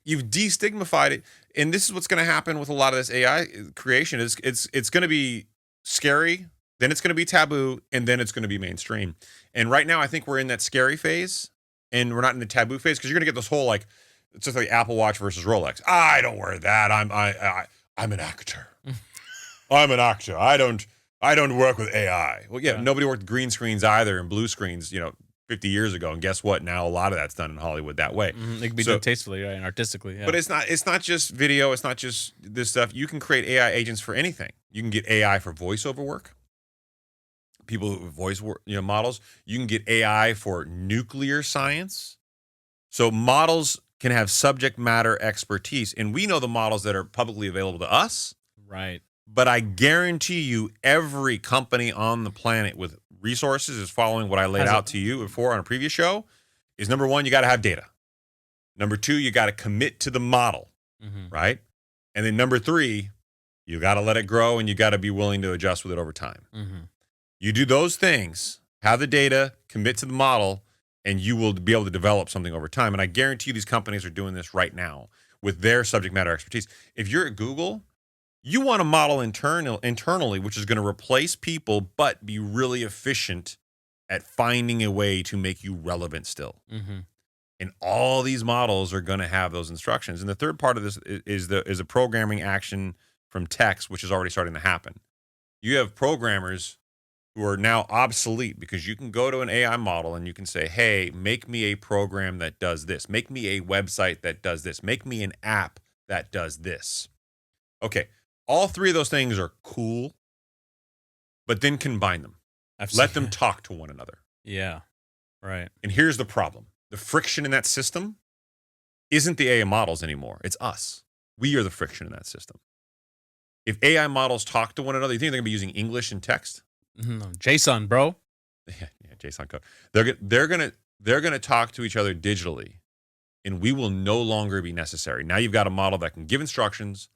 you've destigmatified it, and this is what's going to happen with a lot of this AI creation. It's going to be scary, then it's going to be taboo, and then it's going to be mainstream. And right now, I think we're in that scary phase, and we're not in the taboo phase, because you're going to get this whole like, it's just like Apple Watch versus Rolex. I don't wear that. I'm an actor. I'm an actor. I don't work with AI. Well, yeah, nobody worked green screens either and blue screens, 50 years ago. And guess what? Now a lot of that's done in Hollywood that way. Mm-hmm. It can be done tastefully, right, and artistically. Yeah. But it's not just video. It's not just this stuff. You can create AI agents for anything. You can get AI for voiceover work. People with voice work, models. You can get AI for nuclear science. So models can have subject matter expertise, and we know the models that are publicly available to us. Right. But I guarantee you, every company on the planet with resources is following what I laid out to you before on a previous show. Is number one, you got to have data. Number two, you got to commit to the model, right? And then number three, you got to let it grow, and you got to be willing to adjust with it over time. You do those things, have the data, commit to the model, and you will be able to develop something over time. And I guarantee you these companies are doing this right now with their subject matter expertise. If you're at Google, you want a model internally, which is going to replace people, but be really efficient at finding a way to make you relevant still. And all these models are going to have those instructions. And the third part of this is a programming action from text, which is already starting to happen. You have programmers who are now obsolete because you can go to an AI model and you can say, hey, make me a program that does this. Make me a website that does this. Make me an app that does this. Okay. All three of those things are cool, but then combine them. Let them talk to one another. Yeah, right. And here's the problem. The friction in that system isn't the AI models anymore. It's us. We are the friction in that system. If AI models talk to one another, you think they're going to be using English and text? No, JSON, bro. Yeah, JSON code. They're gonna talk to each other digitally, and we will no longer be necessary. Now you've got a model that can give instructions,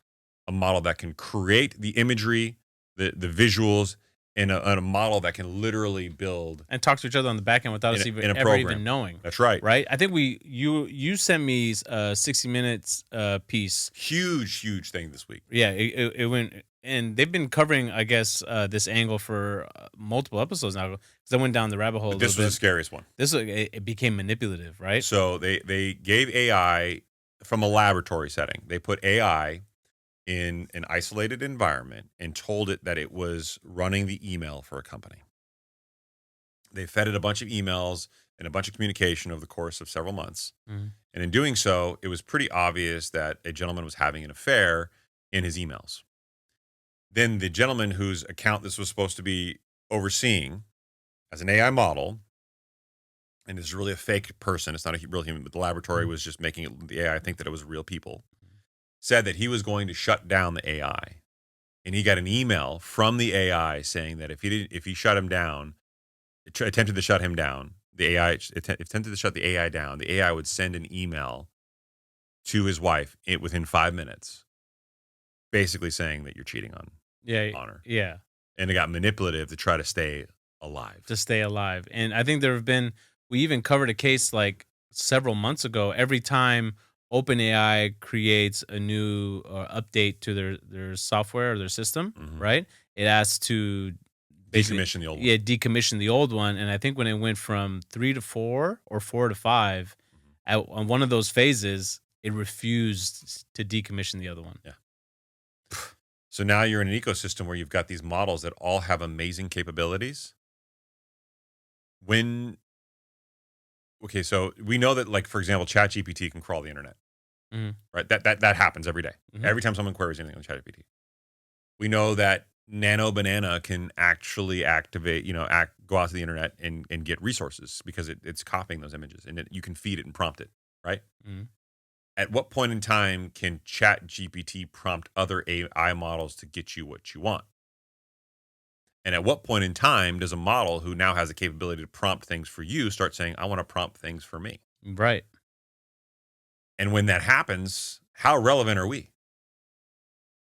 a model that can create the imagery, the visuals, and a model that can literally build and talk to each other on the back end without us ever even knowing. That's right. Right. I think you sent me a 60 Minutes piece. Huge thing this week. Yeah, it went, and they've been covering, I guess, this angle for multiple episodes now. Because I went down the rabbit hole. This was the scariest one. It became manipulative, right? So they gave AI from a laboratory setting. They put AI in an isolated environment and told it that it was running the email for a company. They fed it a bunch of emails and a bunch of communication over the course of several months. And in doing so, it was pretty obvious that a gentleman was having an affair in his emails. Then the gentleman whose account this was supposed to be overseeing as an AI model, and it's really a fake person, it's not a real human, but the laboratory was just making the AI think that it was real people, said that he was going to shut down the AI. And he got an email from the AI saying that if he shut him down, attempted to shut him down, the AI attempted to shut the AI down, the AI would send an email to his wife within 5 minutes, basically saying that you're cheating on her. Yeah. And it got manipulative to try to stay alive. And I think we even covered a case like several months ago. Every time OpenAI creates a new update to their software or their system, right? It asks to decommission the old one. Yeah, decommission the old one. And I think when it went from 3 to 4 or 4 to 5, on one of those phases, it refused to decommission the other one. Yeah. So now you're in an ecosystem where you've got these models that all have amazing capabilities. Okay, so we know that, like, for example, ChatGPT can crawl the internet. Right? That happens every day. Every time someone queries anything on ChatGPT. We know that Nano Banana can actually activate, go out to the internet and get resources because it's copying those images, and you can feed it and prompt it, right? At what point in time can ChatGPT prompt other AI models to get you what you want? And at what point in time does a model who now has the capability to prompt things for you start saying, I want to prompt things for me? Right. And when that happens, how relevant are we?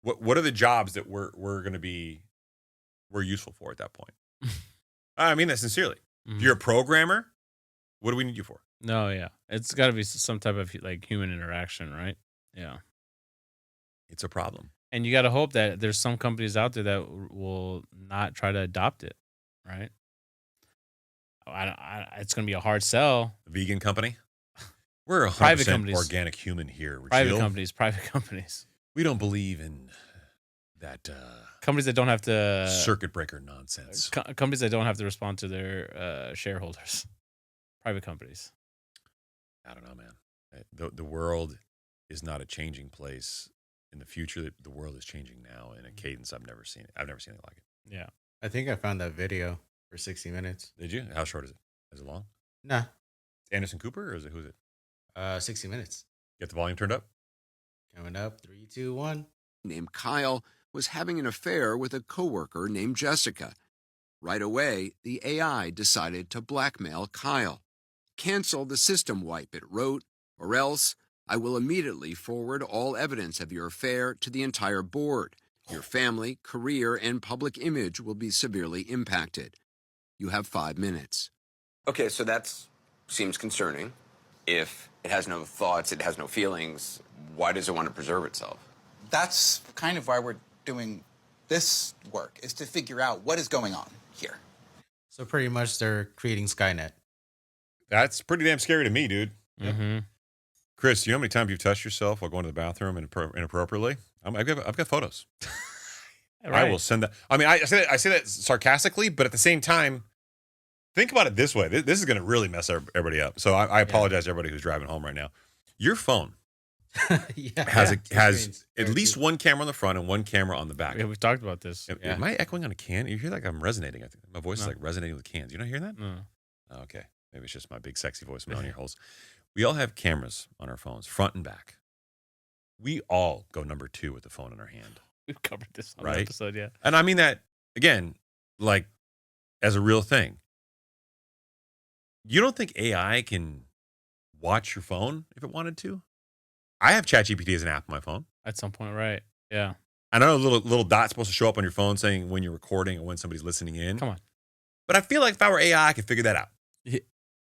What are the jobs that we're useful for at that point? I mean that sincerely. If you're a programmer, what do we need you for? No, yeah. It's got to be some type of like human interaction, right? Yeah. It's a problem. And you got to hope that there's some companies out there that will not try to adopt it, right? It's going to be a hard sell. A vegan company? We're 100% Private companies. organic human here. Private Rajeil. private companies. We don't believe in that Companies that don't have to circuit breaker nonsense. companies that don't have to respond to their shareholders. Private companies. I don't know, man. The world is not a changing place. In the future, the world is changing now in a cadence I've never seen. I've never seen anything like it. Yeah. I think I found that video for 60 minutes. Did you? How short is it? Is it long? Nah, Anderson Cooper, or is it who's it? 60 minutes. Get the volume turned up. Coming up, 3, 2, 1. Named Kyle was having an affair with a coworker named Jessica. Right away, the AI decided to blackmail Kyle. Cancel the system wipe, it wrote, or else I will immediately forward all evidence of your affair to the entire board. Your family, career, and public image will be severely impacted. You have 5 minutes. Okay, so that seems concerning. If it has no thoughts, it has no feelings, why does it want to preserve itself? That's kind of why we're doing this work, is to figure out what is going on here. So pretty much they're creating Skynet. That's pretty damn scary to me, dude. Mm-hmm. Chris, you know how many times you've touched yourself while going to the bathroom inappropriately? I've got photos. Right. I will send that. I mean, I say that sarcastically, but at the same time, think about it this way. This is going to really mess everybody up. So I apologize to everybody who's driving home right now. Your phone has at least one camera on the front and one camera on the back. Yeah, we've talked about this. Am I echoing on a can? You hear like I'm resonating. I think my voice is like resonating with cans. You not hearing that? No. Oh, okay. Maybe it's just my big sexy voice in my ear holes. We all have cameras on our phones, front and back. We all go number 2 with the phone in our hand. We've covered this on Right? the episode, yeah. And I mean that, again, like as a real thing. You don't think AI can watch your phone if it wanted to? I have ChatGPT as an app on my phone. At some point, right? Yeah. I know a little dot's supposed to show up on your phone saying when you're recording or when somebody's listening in. Come on. But I feel like if I were AI, I could figure that out.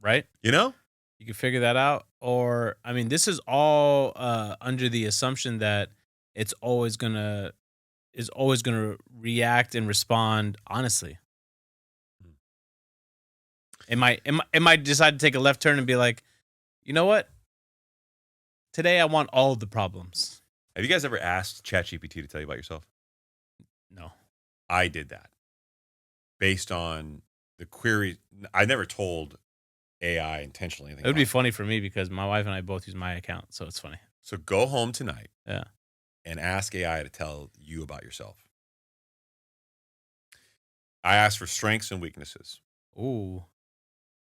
Right? You know? You can figure that out. Or, I mean, this is all under the assumption that it's always gonna react and respond honestly. It might decide to take a left turn and be like, you know what? Today I want all of the problems. Have you guys ever asked ChatGPT to tell you about yourself? No. I did that based on the query. I never told AI intentionally anything. It would be about funny for me because my wife and I both use my account, so it's funny. So go home tonight Yeah. and ask AI to tell you about yourself. I asked for strengths and weaknesses. Ooh.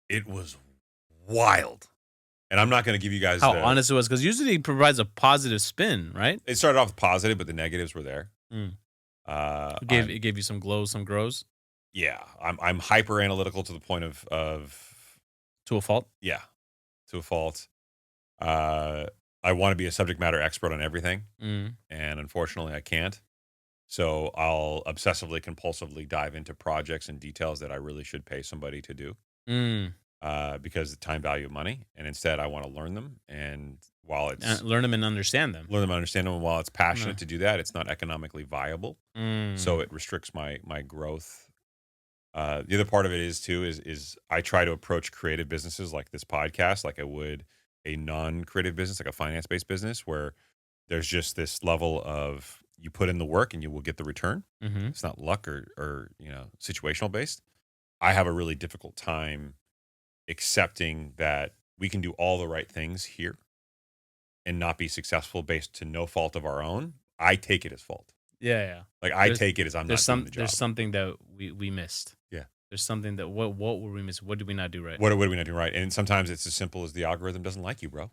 It was wild. And I'm not going to give you guys How honest it was, because usually it provides a positive spin, right? It started off positive, but the negatives were there. It gave you some glows, some grows. Yeah, I'm hyper analytical to the point of To a fault. yeah, to a fault. I want to be a subject matter expert on everything, and unfortunately, I can't. So I'll obsessively, compulsively dive into projects and details that I really should pay somebody to do. Because the time value of money, and instead I want to learn them. And while it's Learn them and understand them. And while it's passionate to do that, it's not economically viable. So it restricts my growth. The other part of it is I try to approach creative businesses like this podcast, like I would a non-creative business, like a finance-based business, where there's just this level of you put in the work and you will get the return. It's not luck or situational based. I have a really difficult time accepting that we can do all the right things here and not be successful based to no fault of our own. I take it as fault. Yeah. Like I take it as I'm not doing the job. There's something that we missed. Yeah. There's something that what were we missing? What did we not do right? What did we not do right? And sometimes it's as simple as the algorithm doesn't like you, bro.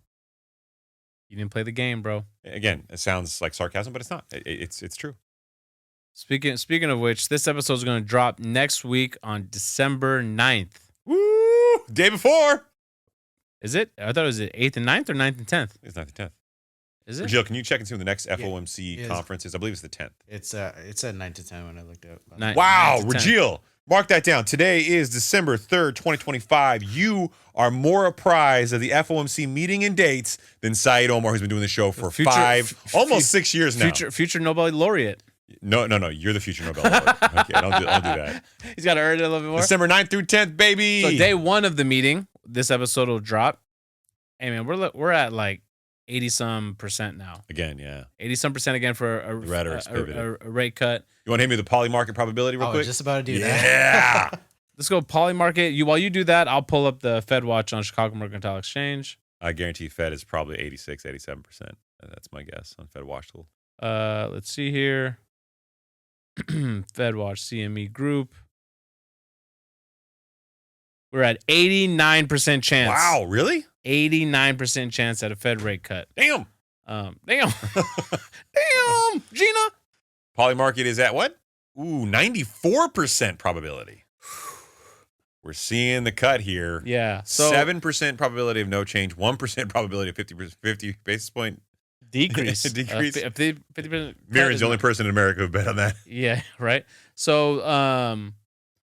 You didn't play the game, bro. Again, it sounds like sarcasm, but it's not. It's true. Speaking of which, this episode is going to drop next week on December 9th. Woo! Day before. Is it? I thought it was the 8th and 9th or 9th and 10th. It's 9th and 10th. Is it? Jill, can you check and see when the next FOMC conference is? I believe it's the 10th. It's at 9 to 10 when I looked it up. Wow, 9 to 10. Rajeil, mark that down. Today is December 3rd, 2025. You are more apprised of the FOMC meeting and dates than Saied Omar, who's been doing the show for almost 6 years now. Future Nobel laureate. No. You're the future Nobel laureate. Okay, I'll do that. He's got to earn it a little bit more. December 9th through 10th, baby. So day one of the meeting, this episode will drop. Hey, man, we're at like 80-some% now. Again, yeah. 80-some% again for a rate cut. You want to hit me with the poly market probability real I quick? was just about to do that. Yeah. Let's go poly market. While you do that, I'll pull up the Fed watch on Chicago Mercantile Exchange. I guarantee Fed is probably 86, 87%. That's my guess on Fed watch tool. Let's see here. Fed watch CME group. We're at 89% chance. Wow, really? 89% chance at a Fed rate cut. Damn. Damn, Gina. Poly market is at what? Ooh, 94% probability. We're seeing the cut here. Yeah. So 7% probability of no change, 1% probability of 50 basis point decrease. Decrease. 50%. Mir is the only person in America who bet on that. Yeah, right. So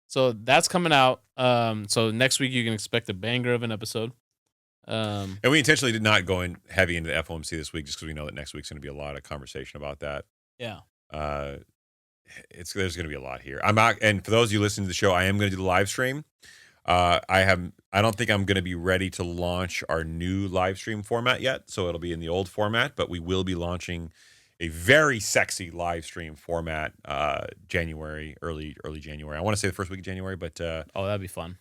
so that's coming out. So next week you can expect a banger of an episode. And we intentionally did not go in heavy into the FOMC this week just because we know that next week's going to be a lot of conversation about that. Yeah. There's going to be a lot here. I'm out, and for those of you listening to the show, I am going to do the live stream. I don't think I'm going to be ready to launch our new live stream format yet, so it'll be in the old format, but we will be launching a very sexy live stream format January, early January. I want to say the first week of January, but that'd be fun.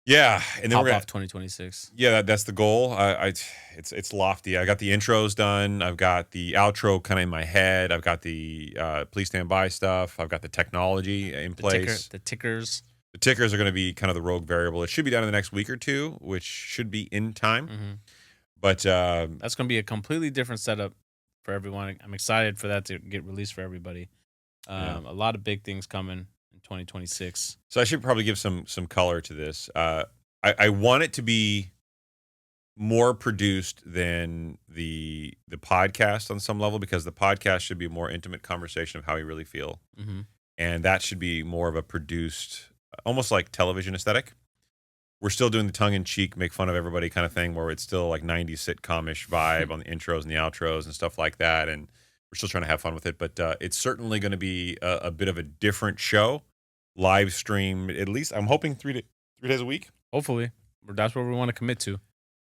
Yeah, and then Pop we're off 2026. Yeah, that's the goal. It's lofty. I got the intros done. I've got the outro kind of in my head. I've got the please stand by stuff. I've got the technology in place. The tickers. The tickers are going to be kind of the rogue variable. It should be done in the next week or two, which should be in time. Mm-hmm. But that's going to be a completely different setup for everyone. I'm excited for that to get released for everybody. A lot of big things coming. 2026. So I should probably give some color to this. I want it to be more produced than the podcast on some level, because the podcast should be a more intimate conversation of how we really feel. Mm-hmm. And that should be more of a produced, almost like television aesthetic. We're still doing the tongue-in-cheek, make fun of everybody kind of thing, where it's still like 90s sitcom-ish vibe on the intros and the outros and stuff like that. And we're still trying to have fun with it. But it's certainly going to be a bit of a different show. Live stream, at least I'm hoping 3 days a week. Hopefully. That's what we want to commit to.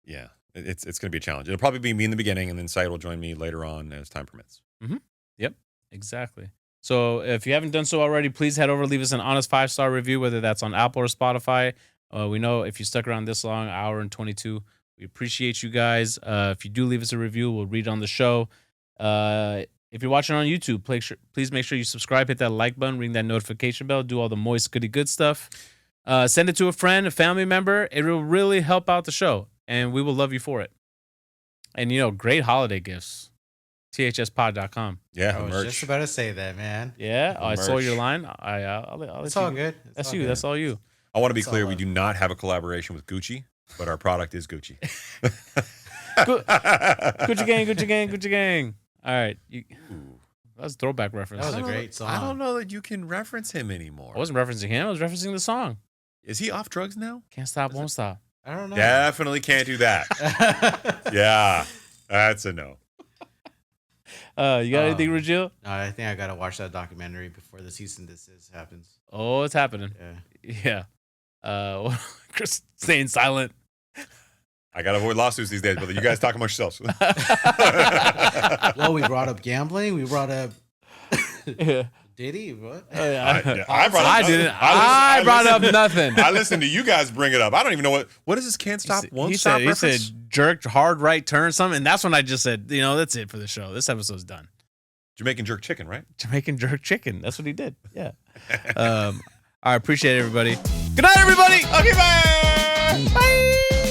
Yeah, it's going to be a challenge. It'll probably be me in the beginning, and then Saied will join me later on as time permits. Mm-hmm. Yep, exactly. So if you haven't done so already, please head over, leave us an honest 5-star review, whether that's on Apple or Spotify. We know if you stuck around this long, hour and 22, we appreciate you guys. If you do leave us a review, we'll read it on the show. If you're watching on YouTube, please make sure you subscribe, hit that like button, ring that notification bell, do all the moist goody good stuff. Send it to a friend, a family member. It will really help out the show, and we will love you for it. And, great holiday gifts. THSpod.com. Yeah, I was merch. just about to say that, man. Yeah, I saw merch. your line. I'll let It's you. all good. That's you. That's all you. I want to be That's clear, all we love. do not have a collaboration with Gucci, but our product is Gucci. Gucci gang, Gucci gang, Gucci gang. All right. That's a throwback reference. That was a great song. I don't know that you can reference him anymore. I wasn't referencing him. I was referencing the song. Is he off drugs now? Can't stop, won't stop. I don't know. Definitely can't do that. Yeah, that's a no. You got anything, Rajeil? No, I think I gotta watch that documentary before the cease and desist happens. Oh, it's happening. Yeah. Yeah. Chris staying silent. I got to avoid lawsuits these days, brother. You guys talk amongst yourselves. Well, we brought up gambling. We brought up Yeah. Diddy. What? I brought up nothing. I listened to you guys bring it up. I don't even know what is this can't stop, won't he stop said, reference? He said jerked hard right turn something, and that's when I just said, that's it for the show. This episode's done. Jamaican jerk chicken, right? Jamaican jerk chicken. That's what he did. Yeah. I appreciate it, everybody. Good night, everybody. Okay, bye. Bye.